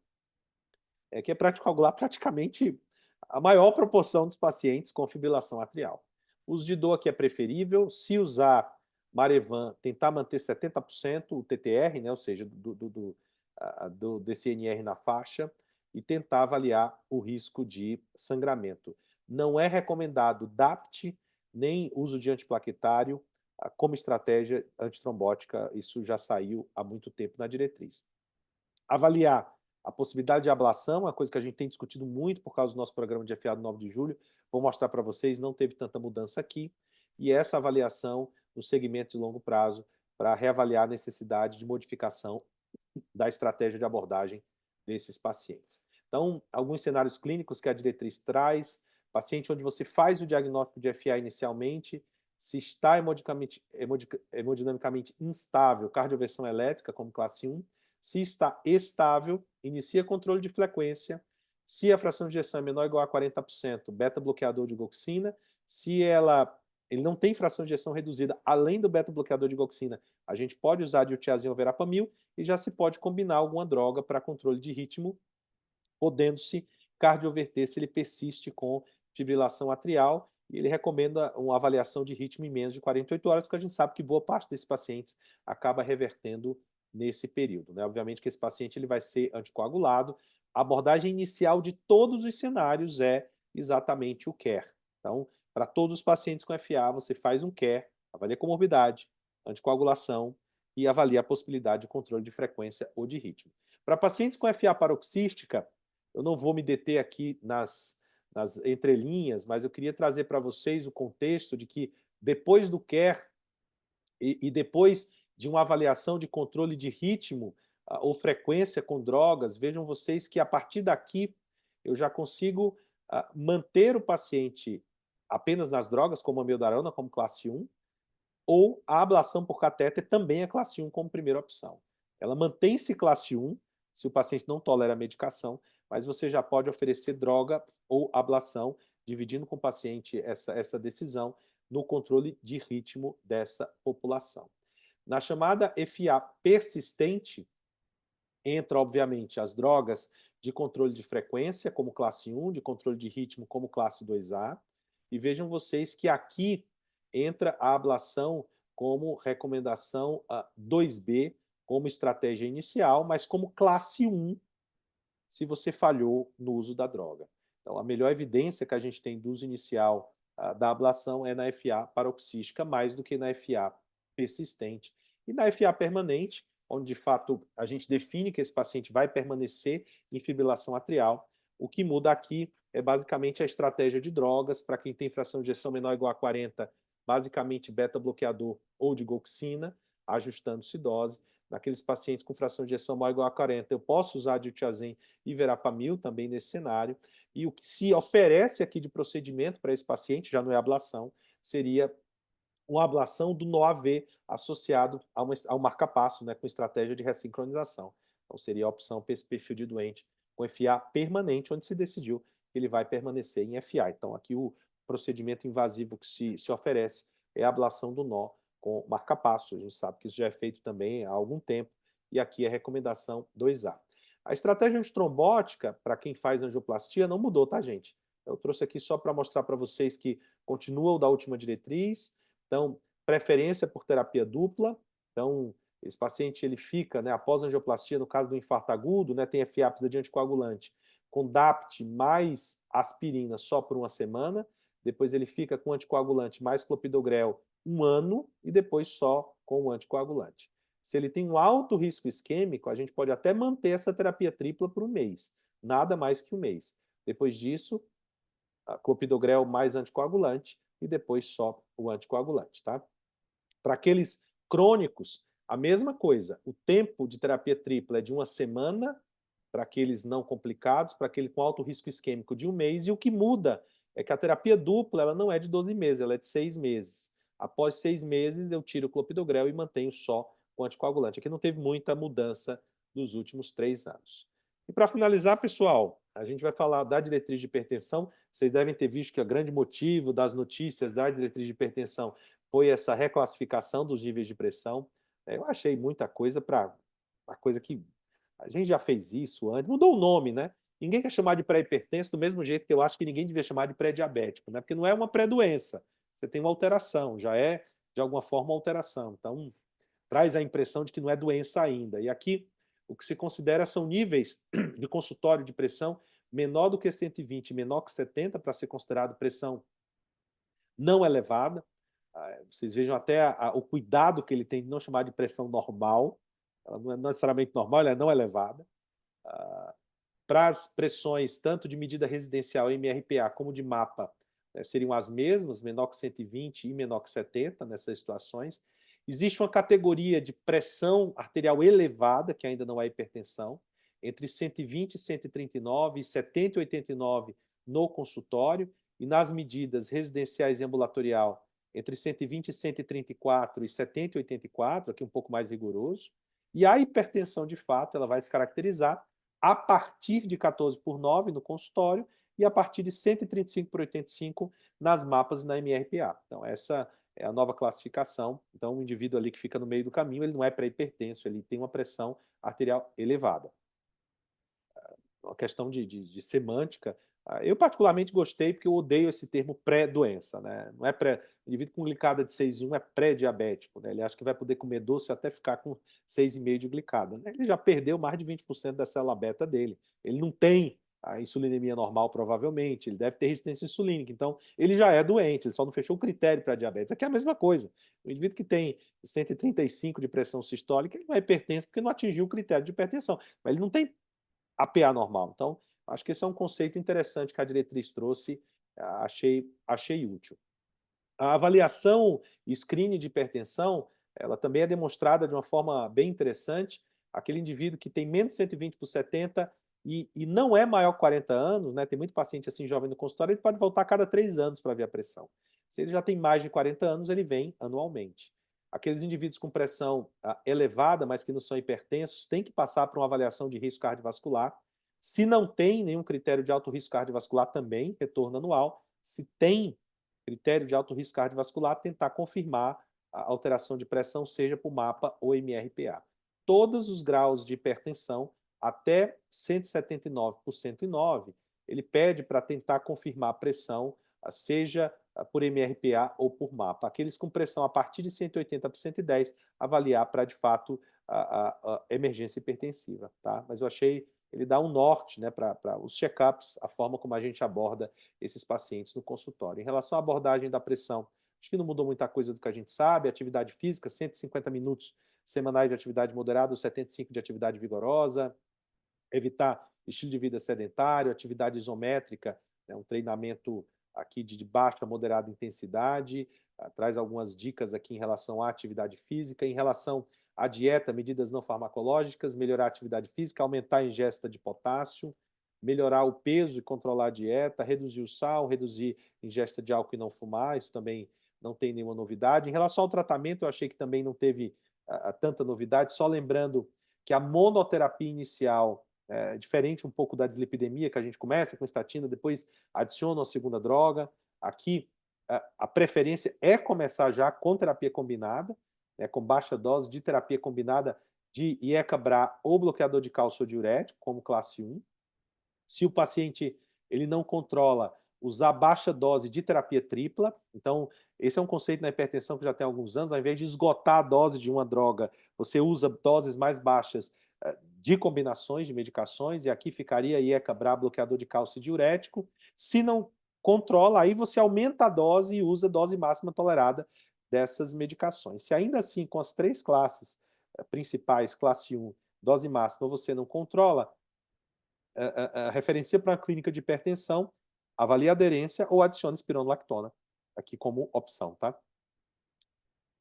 é que é para anticoagular praticamente a maior proporção dos pacientes com fibrilação atrial. O uso de dor aqui é preferível. Se usar Marevan, tentar manter 70% o TTR, né, ou seja, do DCNR na faixa, e tentar avaliar o risco de sangramento. Não é recomendado DAPT, nem uso de antiplaquetário como estratégia antitrombótica, isso já saiu há muito tempo na diretriz. Avaliar a possibilidade de ablação, uma coisa que a gente tem discutido muito por causa do nosso programa de FA do 9 de julho, vou mostrar para vocês, não teve tanta mudança aqui, e essa avaliação no segmento de longo prazo para reavaliar a necessidade de modificação da estratégia de abordagem desses pacientes. Então, alguns cenários clínicos que a diretriz traz, paciente onde você faz o diagnóstico de FA inicialmente, se está hemodinamicamente instável, cardioversão elétrica, como classe 1, se está estável, inicia controle de frequência, se a fração de ejeção é menor ou igual a 40%, beta-bloqueador de goxina, se ele não tem fração de ejeção reduzida, além do beta-bloqueador de goxina, a gente pode usar diltiazem ou verapamil, e já se pode combinar alguma droga para controle de ritmo, podendo-se cardioverter se ele persiste com fibrilação atrial, e ele recomenda uma avaliação de ritmo em menos de 48 horas, porque a gente sabe que boa parte desses pacientes acaba revertendo nesse período, né? Obviamente que esse paciente ele vai ser anticoagulado. A abordagem inicial de todos os cenários é exatamente o CARE. Então, para todos os pacientes com FA, você faz um CARE, avalia comorbidade, anticoagulação e avalia a possibilidade de controle de frequência ou de ritmo. Para pacientes com FA paroxística, eu não vou me deter aqui nas entrelinhas, mas eu queria trazer para vocês o contexto de que depois do CARE e depois de uma avaliação de controle de ritmo ou frequência com drogas, vejam vocês que a partir daqui eu já consigo manter o paciente apenas nas drogas, como a amiodarona, como classe 1, ou a ablação por catéter também é classe 1 como primeira opção. Ela mantém-se classe 1, se o paciente não tolera a medicação, mas você já pode oferecer droga ou ablação, dividindo com o paciente essa decisão no controle de ritmo dessa população. Na chamada FA persistente, entra, obviamente, as drogas de controle de frequência, como classe 1, de controle de ritmo, como classe 2A, e vejam vocês que aqui entra a ablação como recomendação 2B, como estratégia inicial, mas como classe 1, se você falhou no uso da droga. Então, a melhor evidência que a gente tem do uso inicial da ablação é na FA paroxística, mais do que na FA persistente. E na FA permanente, onde de fato a gente define que esse paciente vai permanecer em fibrilação atrial, o que muda aqui é basicamente a estratégia de drogas. Para quem tem fração de ejeção menor ou igual a 40, basicamente beta-bloqueador ou de goxina, ajustando-se dose. Naqueles pacientes com fração de ejeção maior ou igual a 40, eu posso usar diltiazem e verapamil também nesse cenário. E o que se oferece aqui de procedimento para esse paciente, já não é ablação, seria uma ablação do NOAV associado ao marca-passo, né, com estratégia de ressincronização. Então seria a opção para esse perfil de doente com FA permanente, onde se decidiu que ele vai permanecer em FA. Então aqui o procedimento invasivo que se oferece é a ablação do nó com marca-passo. A gente sabe que isso já é feito também há algum tempo, e aqui é a recomendação 2A. A estratégia antitrombótica, para quem faz angioplastia, não mudou, tá, gente? Eu trouxe aqui só para mostrar para vocês que continua o da última diretriz. Então, preferência por terapia dupla. Então, esse paciente ele fica, né, após a angioplastia, no caso do infarto agudo, né, tem FA de anticoagulante, com DAPT mais aspirina só por uma semana, depois ele fica com anticoagulante mais clopidogrel 1 ano e depois só com o anticoagulante. Se ele tem um alto risco isquêmico, a gente pode até manter essa terapia tripla por 1 mês, nada mais que 1 mês. Depois disso, a clopidogrel mais anticoagulante e depois só o anticoagulante, tá? Para aqueles crônicos, a mesma coisa. O tempo de terapia tripla é de 1 semana, para aqueles não complicados, para aquele com alto risco isquêmico de 1 mês, e o que muda é que a terapia dupla ela não é de 12 meses, ela é de 6 meses. Após 6 meses, eu tiro o clopidogrel e mantenho só o anticoagulante. Aqui não teve muita mudança nos últimos 3 anos. E para finalizar, pessoal, a gente vai falar da diretriz de hipertensão. Vocês devem ter visto que o grande motivo das notícias da diretriz de hipertensão foi essa reclassificação dos níveis de pressão. Eu achei muita coisa para uma coisa que a gente já fez isso antes, mudou o nome, né? Ninguém quer chamar de pré-hipertenso do mesmo jeito que eu acho que ninguém devia chamar de pré-diabético, né? Porque não é uma pré-doença, você tem uma alteração, já é de alguma forma uma alteração. Então, traz a impressão de que não é doença ainda. E aqui, o que se considera são níveis de consultório de pressão menor do que 120, menor que 70, para ser considerado pressão não elevada. Vocês vejam até o cuidado que ele tem de não chamar de pressão normal. Ela não é necessariamente normal, ela é não elevada. Para as pressões, tanto de medida residencial MRPA como de mapa, seriam as mesmas, menor que 120 e menor que 70 nessas situações. Existe uma categoria de pressão arterial elevada, que ainda não é hipertensão, entre 120 e 139 e 70 e 89 no consultório, e nas medidas residenciais e ambulatorial, entre 120 e 134 e 70 e 84, aqui um pouco mais rigoroso. E a hipertensão, de fato, ela vai se caracterizar a partir de 14/9 no consultório e a partir de 135/85 nas mapas e na MRPA. Então, essa é a nova classificação. Então, o indivíduo ali que fica no meio do caminho, ele não é pré-hipertenso, ele tem uma pressão arterial elevada. Uma questão de semântica. Eu particularmente gostei porque eu odeio esse termo pré-doença, né? Não é pré, o indivíduo com glicada de 6,1 é pré-diabético, né? Ele acha que vai poder comer doce até ficar com 6,5 de glicada, né? Ele já perdeu mais de 20% da célula beta dele. Ele não tem a insulinemia normal, provavelmente, ele deve ter resistência insulínica, então ele já é doente, ele só não fechou o critério para diabetes. Aqui é a mesma coisa. O indivíduo que tem 135 de pressão sistólica, ele não é hipertenso porque não atingiu o critério de hipertensão, mas ele não tem APA normal. Então, acho que esse é um conceito interessante que a diretriz trouxe, achei útil. A avaliação e screening de hipertensão, ela também é demonstrada de uma forma bem interessante. Aquele indivíduo que tem menos de 120/70 e não é maior que 40 anos, né? Tem muito paciente assim jovem no consultório, ele pode voltar a cada 3 anos para ver a pressão. Se ele já tem mais de 40 anos, ele vem anualmente. Aqueles indivíduos com pressão elevada, mas que não são hipertensos, têm que passar por uma avaliação de risco cardiovascular. Se não tem nenhum critério de alto risco cardiovascular, também retorno anual. Se tem critério de alto risco cardiovascular, tentar confirmar a alteração de pressão, seja por mapa ou MRPA. Todos os graus de hipertensão, até 179 por 109, ele pede para tentar confirmar a pressão, seja por MRPA ou por mapa. Aqueles com pressão a partir de 180 por 110, avaliar para, de fato, a emergência hipertensiva. Tá? Mas eu achei, ele dá um norte, né, para os check-ups, a forma como a gente aborda esses pacientes no consultório. Em relação à abordagem da pressão, acho que não mudou muita coisa do que a gente sabe. Atividade física, 150 minutos semanais de atividade moderada, 75 de atividade vigorosa. Evitar estilo de vida sedentário, atividade isométrica, né, um treinamento aqui de baixa a moderada intensidade, traz algumas dicas aqui em relação à atividade física, em relação à dieta, medidas não farmacológicas, melhorar a atividade física, aumentar a ingesta de potássio, melhorar o peso e controlar a dieta, reduzir o sal, reduzir a ingesta de álcool e não fumar, isso também não tem nenhuma novidade. Em relação ao tratamento, eu achei que também não teve tanta novidade, só lembrando que a monoterapia inicial diferente um pouco da dislipidemia, que a gente começa com estatina, depois adiciona uma segunda droga. Aqui, a preferência é começar já com terapia combinada, né, com baixa dose de terapia combinada de IECA-BRA ou bloqueador de cálcio diurético, como classe 1. Se o paciente ele não controla usar baixa dose de terapia tripla. Então, esse é um conceito na hipertensão que já tem alguns anos. Ao invés de esgotar a dose de uma droga, você usa doses mais baixas de combinações de medicações, e aqui ficaria IECA, BRA, bloqueador de cálcio e diurético. Se não controla, aí você aumenta a dose e usa a dose máxima tolerada dessas medicações. Se ainda assim, com as 3 classes principais, classe 1, dose máxima, você não controla, referencia para a clínica de hipertensão, avalie a aderência ou adicione espironolactona aqui como opção, tá?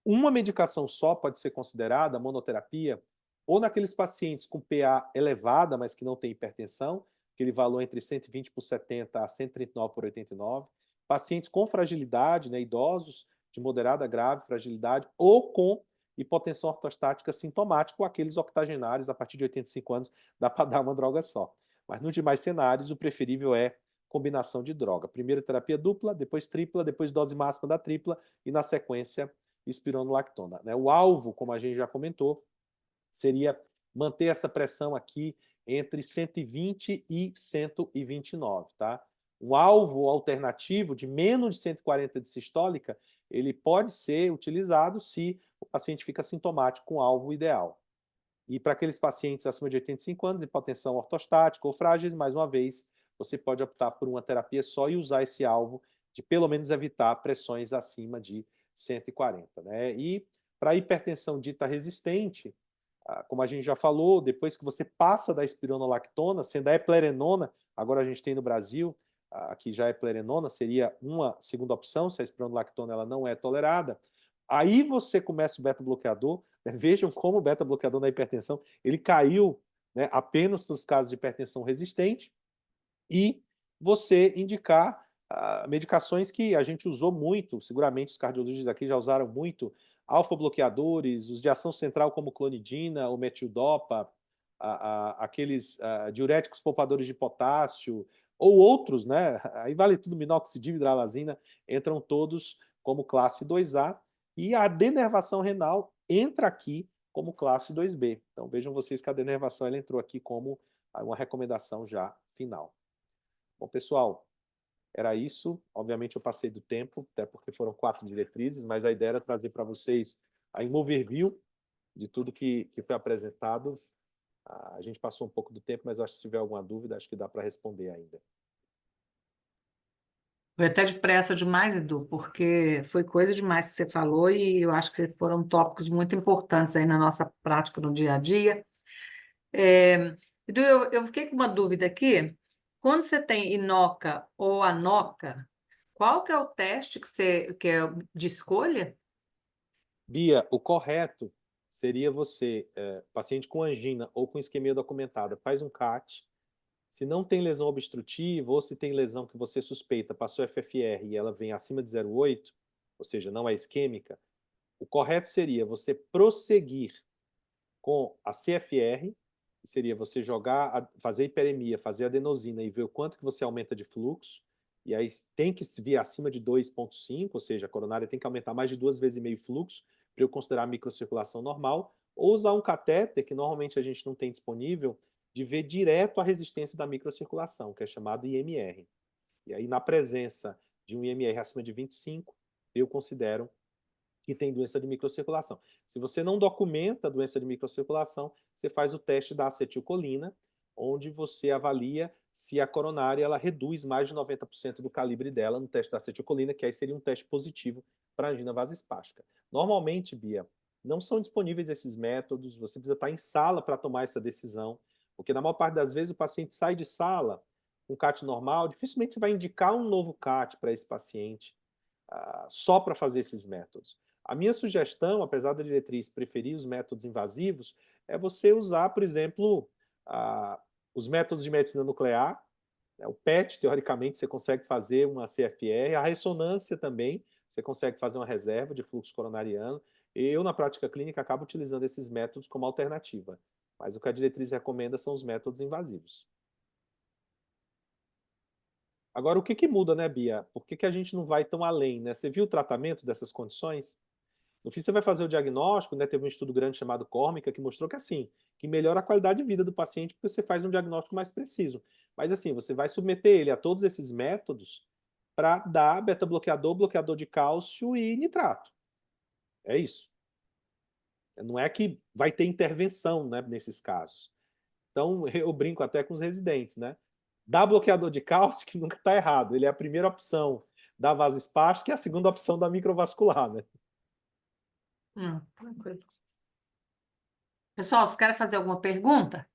Uma medicação só pode ser considerada monoterapia ou naqueles pacientes com PA elevada, mas que não tem hipertensão, aquele valor entre 120 por 70 a 139 por 89, pacientes com fragilidade, né, idosos de moderada a grave fragilidade ou com hipotensão ortostática sintomática, ou aqueles octogenários a partir de 85 anos, dá para dar uma droga só. Mas nos demais cenários, o preferível é combinação de droga. Primeiro terapia dupla, depois tripla, depois dose máxima da tripla e na sequência espironolactona, né? O alvo, como a gente já comentou, seria manter essa pressão aqui entre 120 e 129, tá? Um alvo alternativo de menos de 140 de sistólica, ele pode ser utilizado se o paciente fica sintomático com alvo ideal. E para aqueles pacientes acima de 85 anos, hipotensão ortostática ou frágeis, mais uma vez, você pode optar por uma terapia só e usar esse alvo de pelo menos evitar pressões acima de 140, né? E para hipertensão dita resistente, como a gente já falou, depois que você passa da espironolactona, sendo a eplerenona, agora a gente tem no Brasil, aqui já a eplerenona seria uma segunda opção, se a espironolactona ela não é tolerada. Aí você começa o beta-bloqueador, né? Vejam como o beta-bloqueador na hipertensão, ele caiu, né, apenas para os casos de hipertensão resistente, e você indicar medicações que a gente usou muito, seguramente os cardiologistas aqui já usaram muito, alfa-bloqueadores, os de ação central como clonidina, o metildopa, aqueles diuréticos poupadores de potássio, ou outros, né? Aí vale tudo, minoxidil, hidralazina, entram todos como classe 2A, e a denervação renal entra aqui como classe 2B. Então vejam vocês que a denervação ela entrou aqui como uma recomendação já final. Bom, pessoal, era isso. Obviamente eu passei do tempo, até porque foram 4 diretrizes, mas a ideia era trazer para vocês um overview de tudo que foi apresentado. A gente passou um pouco do tempo, mas acho que se tiver alguma dúvida, acho que dá para responder ainda. Foi até depressa demais, Edu, porque foi coisa demais que você falou e eu acho que foram tópicos muito importantes aí na nossa prática no dia a dia. Edu, eu fiquei com uma dúvida aqui. Quando você tem INOCA ou ANOCA, qual que é o teste que é de escolha? Bia, o correto seria você, paciente com angina ou com isquemia documentada, faz um CAT. Se não tem lesão obstrutiva ou se tem lesão que você suspeita, passou FFR e ela vem acima de 0,8, ou seja, não é isquêmica, o correto seria você prosseguir com a CFR, que seria você jogar, fazer hiperemia, fazer adenosina e ver o quanto que você aumenta de fluxo, e aí tem que vir acima de 2,5, ou seja, a coronária tem que aumentar mais de 2,5 vezes fluxo para eu considerar a microcirculação normal, ou usar um catéter, que normalmente a gente não tem disponível, de ver direto a resistência da microcirculação, que é chamado IMR. E aí, na presença de um IMR acima de 25, eu considero que tem doença de microcirculação. Se você não documenta a doença de microcirculação, você faz o teste da acetilcolina, onde você avalia se a coronária ela reduz mais de 90% do calibre dela no teste da acetilcolina, que aí seria um teste positivo para angina vasoespástica. Normalmente, Bia, não são disponíveis esses métodos, você precisa estar em sala para tomar essa decisão, porque na maior parte das vezes o paciente sai de sala com CAT normal, dificilmente você vai indicar um novo CAT para esse paciente só para fazer esses métodos. A minha sugestão, apesar da diretriz preferir os métodos invasivos, é você usar, por exemplo, os métodos de medicina nuclear, né? O PET, teoricamente, você consegue fazer uma CFR, a ressonância também, você consegue fazer uma reserva de fluxo coronariano. Eu, na prática clínica, acabo utilizando esses métodos como alternativa, mas o que a diretriz recomenda são os métodos invasivos. Agora, o que muda, né, Bia? Por que a gente não vai tão além, né? Você viu o tratamento dessas condições? No fim, você vai fazer o diagnóstico, né? Teve um estudo grande chamado Córmica que mostrou que assim, que melhora a qualidade de vida do paciente porque você faz um diagnóstico mais preciso. Mas assim, você vai submeter ele a todos esses métodos para dar beta-bloqueador, bloqueador de cálcio e nitrato. É isso. Não é que vai ter intervenção, né, nesses casos. Então, eu brinco até com os residentes, né? Dá bloqueador de cálcio, que nunca está errado. Ele é a primeira opção da vasoespástica e a segunda opção da microvascular, né? Tranquilo. Pessoal, vocês querem fazer alguma pergunta?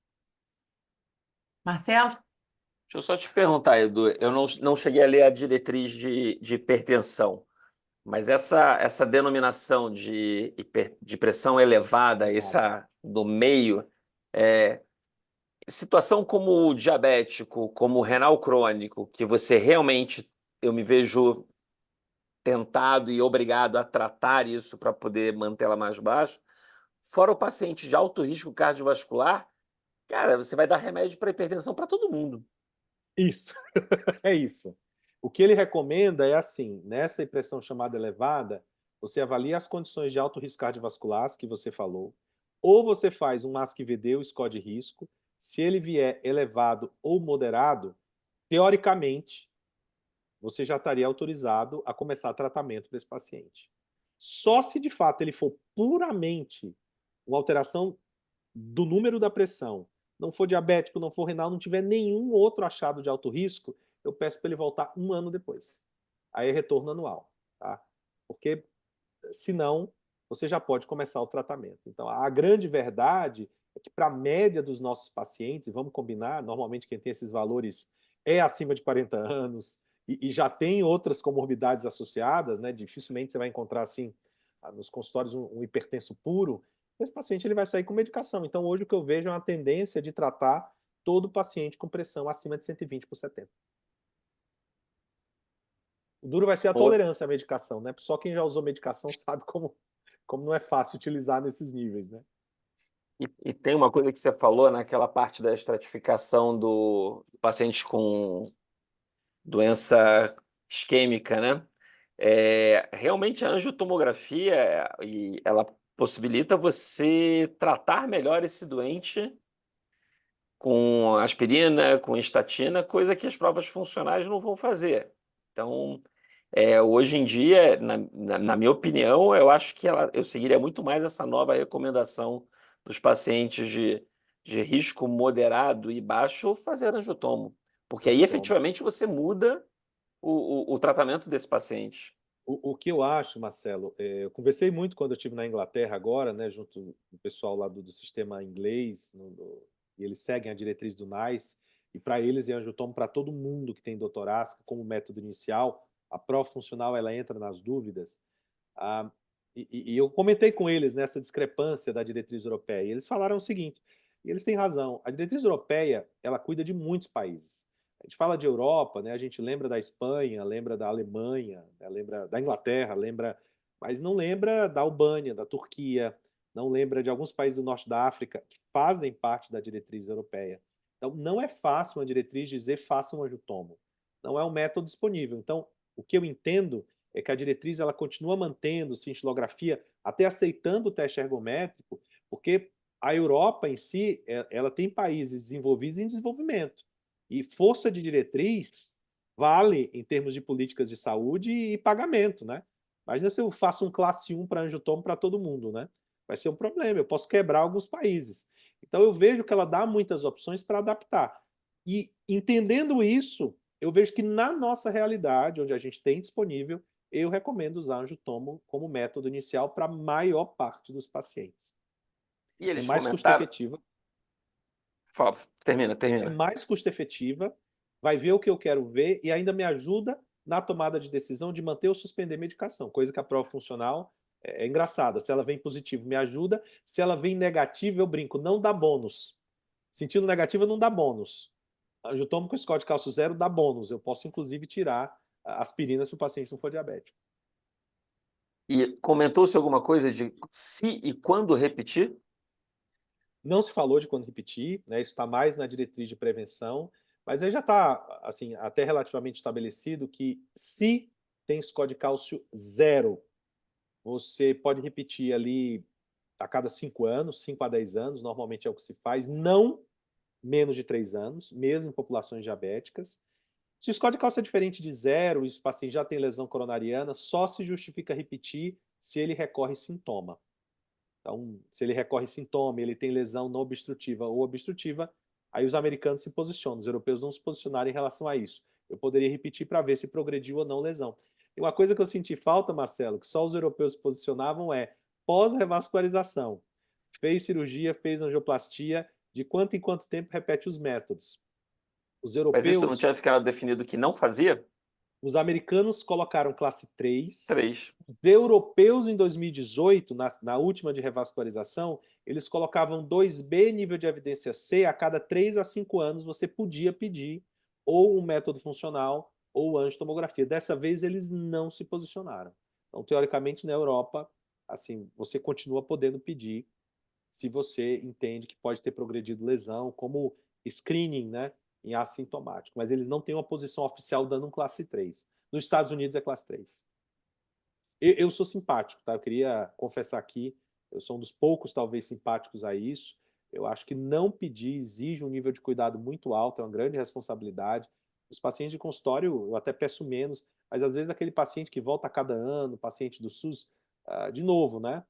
Marcelo? Deixa eu só te perguntar, Edu, eu não cheguei a ler a diretriz de hipertensão, mas essa denominação de pressão elevada, essa do meio, situação como diabético, como renal crônico, que você realmente, eu me vejo tentado e obrigado a tratar isso para poder mantê-la mais baixa, fora o paciente de alto risco cardiovascular, cara, você vai dar remédio para hipertensão para todo mundo. Isso, é isso. O que ele recomenda é assim, nessa pressão chamada elevada, você avalia as condições de alto risco cardiovascular que você falou, ou você faz um MASC-VD, o score de risco. Se ele vier elevado ou moderado, teoricamente, você já estaria autorizado a começar tratamento para esse paciente. Só se de fato ele for puramente uma alteração do número da pressão, não for diabético, não for renal, não tiver nenhum outro achado de alto risco, eu peço para ele voltar 1 ano depois. Aí é retorno anual, tá? Porque senão você já pode começar o tratamento. Então, a grande verdade é que para a média dos nossos pacientes, e vamos combinar, normalmente quem tem esses valores é acima de 40 anos e já tem outras comorbidades associadas, né? Dificilmente você vai encontrar assim nos consultórios um hipertenso puro. Esse paciente ele vai sair com medicação. Então, hoje o que eu vejo é uma tendência de tratar todo paciente com pressão acima de 120 por 70. O duro vai ser a tolerância à medicação, né? Só quem já usou medicação sabe como não é fácil utilizar nesses níveis, né? E tem uma coisa que você falou naquela parte da estratificação do paciente com doença isquêmica, né? Realmente a angiotomografia ela possibilita você tratar melhor esse doente com aspirina, com estatina, coisa que as provas funcionais não vão fazer. Então, hoje em dia, na minha opinião, eu acho que eu seguiria muito mais essa nova recomendação dos pacientes de risco moderado e baixo fazer angiotomo, porque aí efetivamente você muda o tratamento desse paciente. O que eu acho, Marcelo, eu conversei muito quando eu estive na Inglaterra agora, né, junto com o pessoal lá do sistema inglês, e eles seguem a diretriz do NICE, e para eles é angiotomo para todo mundo que tem doutorástico como método inicial. A prova funcional ela entra nas dúvidas. E eu comentei com eles nessa discrepância da diretriz europeia, e eles falaram o seguinte, e eles têm razão, a diretriz europeia ela cuida de muitos países. A gente fala de Europa, né? A gente lembra da Espanha, lembra da Alemanha, né? Lembra da Inglaterra, mas não lembra da Albânia, da Turquia, não lembra de alguns países do norte da África que fazem parte da diretriz europeia. Então, não é fácil uma diretriz dizer faça um angiotomo. Não é um método disponível. Então, o que eu entendo é que a diretriz ela continua mantendo cintilografia, até aceitando o teste ergométrico, porque a Europa em si, ela tem países desenvolvidos em desenvolvimento. E força de diretriz vale em termos de políticas de saúde e pagamento, né? Imagina se eu faço um classe 1 para angiotomo para todo mundo, né? Vai ser um problema, eu posso quebrar alguns países. Então eu vejo que ela dá muitas opções para adaptar. E entendendo isso, eu vejo que na nossa realidade, onde a gente tem disponível, eu recomendo usar angiotomo como método inicial para a maior parte dos pacientes. E eles mais comentaram... custo-efetiva. Termina. É mais custo-efetiva, vai ver o que eu quero ver e ainda me ajuda na tomada de decisão de manter ou suspender medicação, coisa que a prova funcional é engraçada. Se ela vem positivo, me ajuda. Se ela vem negativa, eu brinco, não dá bônus. Sentido negativo não dá bônus. Eu tomo com score de cálcio 0, dá bônus. Eu posso, inclusive, tirar aspirina se o paciente não for diabético. E comentou-se alguma coisa de se e quando repetir? Não se falou de quando repetir, né? Isso está mais na diretriz de prevenção, mas aí já está assim, até relativamente estabelecido que se tem score de cálcio 0, você pode repetir ali a cada 5 anos, 5 a 10 anos, normalmente é o que se faz, não menos de 3 anos, mesmo em populações diabéticas. Se o score de cálcio é diferente de 0 e o paciente já tem lesão coronariana, só se justifica repetir se ele recorre sintoma. Então, se ele recorre sintoma, ele tem lesão não obstrutiva ou obstrutiva, aí os americanos se posicionam, os europeus não se posicionaram em relação a isso. Eu poderia repetir para ver se progrediu ou não lesão. E uma coisa que eu senti falta, Marcelo, que só os europeus se posicionavam é pós-revascularização. Fez cirurgia, fez angioplastia, de quanto em quanto tempo repete os métodos. Os Mas isso não europeus, tinha ficado definido que não fazia? os americanos colocaram classe 3. 3. Os europeus, em 2018, na última de revascularização, eles colocavam 2B nível de evidência C, a cada 3 a 5 anos você podia pedir ou um método funcional ou angiotomografia. Dessa vez eles não se posicionaram. Então, teoricamente, na Europa, assim, você continua podendo pedir se você entende que pode ter progredido lesão, como screening, né, em assintomático. Mas eles não têm uma posição oficial dando um classe 3. Nos Estados Unidos é classe 3. Eu sou simpático, tá? Eu queria confessar aqui, eu sou um dos poucos, talvez, simpáticos a isso. Eu acho que não pedir exige um nível de cuidado muito alto, é uma grande responsabilidade. Os pacientes de consultório, eu até peço menos, mas às vezes aquele paciente que volta a cada ano, paciente do SUS, de novo, né?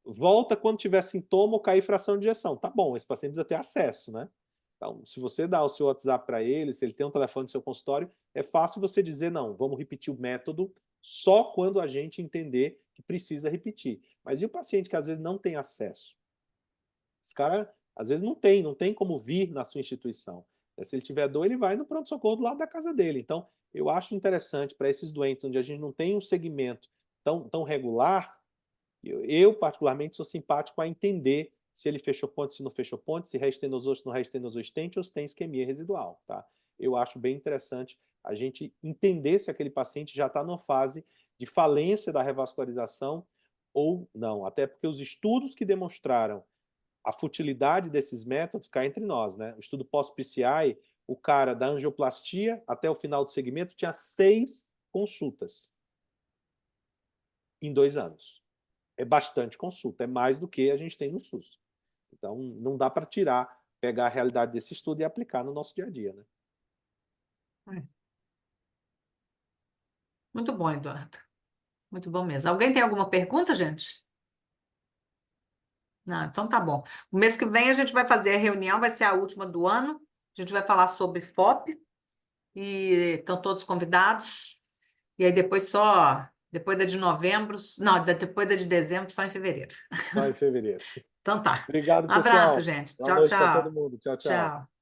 Volta quando tiver sintoma ou cair fração de injeção. Tá bom, esse paciente precisa ter acesso, né? Então, se você dá o seu WhatsApp para ele, se ele tem um telefone no seu consultório, é fácil você dizer, não, vamos repetir o método só quando a gente entender que precisa repetir. Mas e o paciente que às vezes não tem acesso? Esse cara, às vezes, não tem como vir na sua instituição. Se ele tiver dor, ele vai no pronto-socorro do lado da casa dele. Então, eu acho interessante para esses doentes onde a gente não tem um segmento tão regular, eu particularmente, sou simpático a entender se ele fechou ponte, se não fechou ponte, se restenoso, se não restenoso estente, ou se tem isquemia residual, tá? Eu acho bem interessante a gente entender se aquele paciente já está numa fase de falência da revascularização ou não. Até porque os estudos que demonstraram a futilidade desses métodos cá entre nós, né? O estudo pós-PCI, o cara da angioplastia até o final do segmento tinha 6 consultas em 2 anos. É bastante consulta, é mais do que a gente tem no SUS. Então, não dá para pegar a realidade desse estudo e aplicar no nosso dia a dia, né? Muito bom, Eduardo. Muito bom mesmo. Alguém tem alguma pergunta, gente? Não, então tá bom. O mês que vem a gente vai fazer a reunião, vai ser a última do ano. A gente vai falar sobre FOP e estão todos convidados. E aí depois da de novembro, não, depois da de dezembro, só em fevereiro. Só em fevereiro. Então tá. Obrigado, Um abraço, pessoal. gente. Boa Tchau, noite para todo tchau. mundo. Tchau, tchau. Tchau.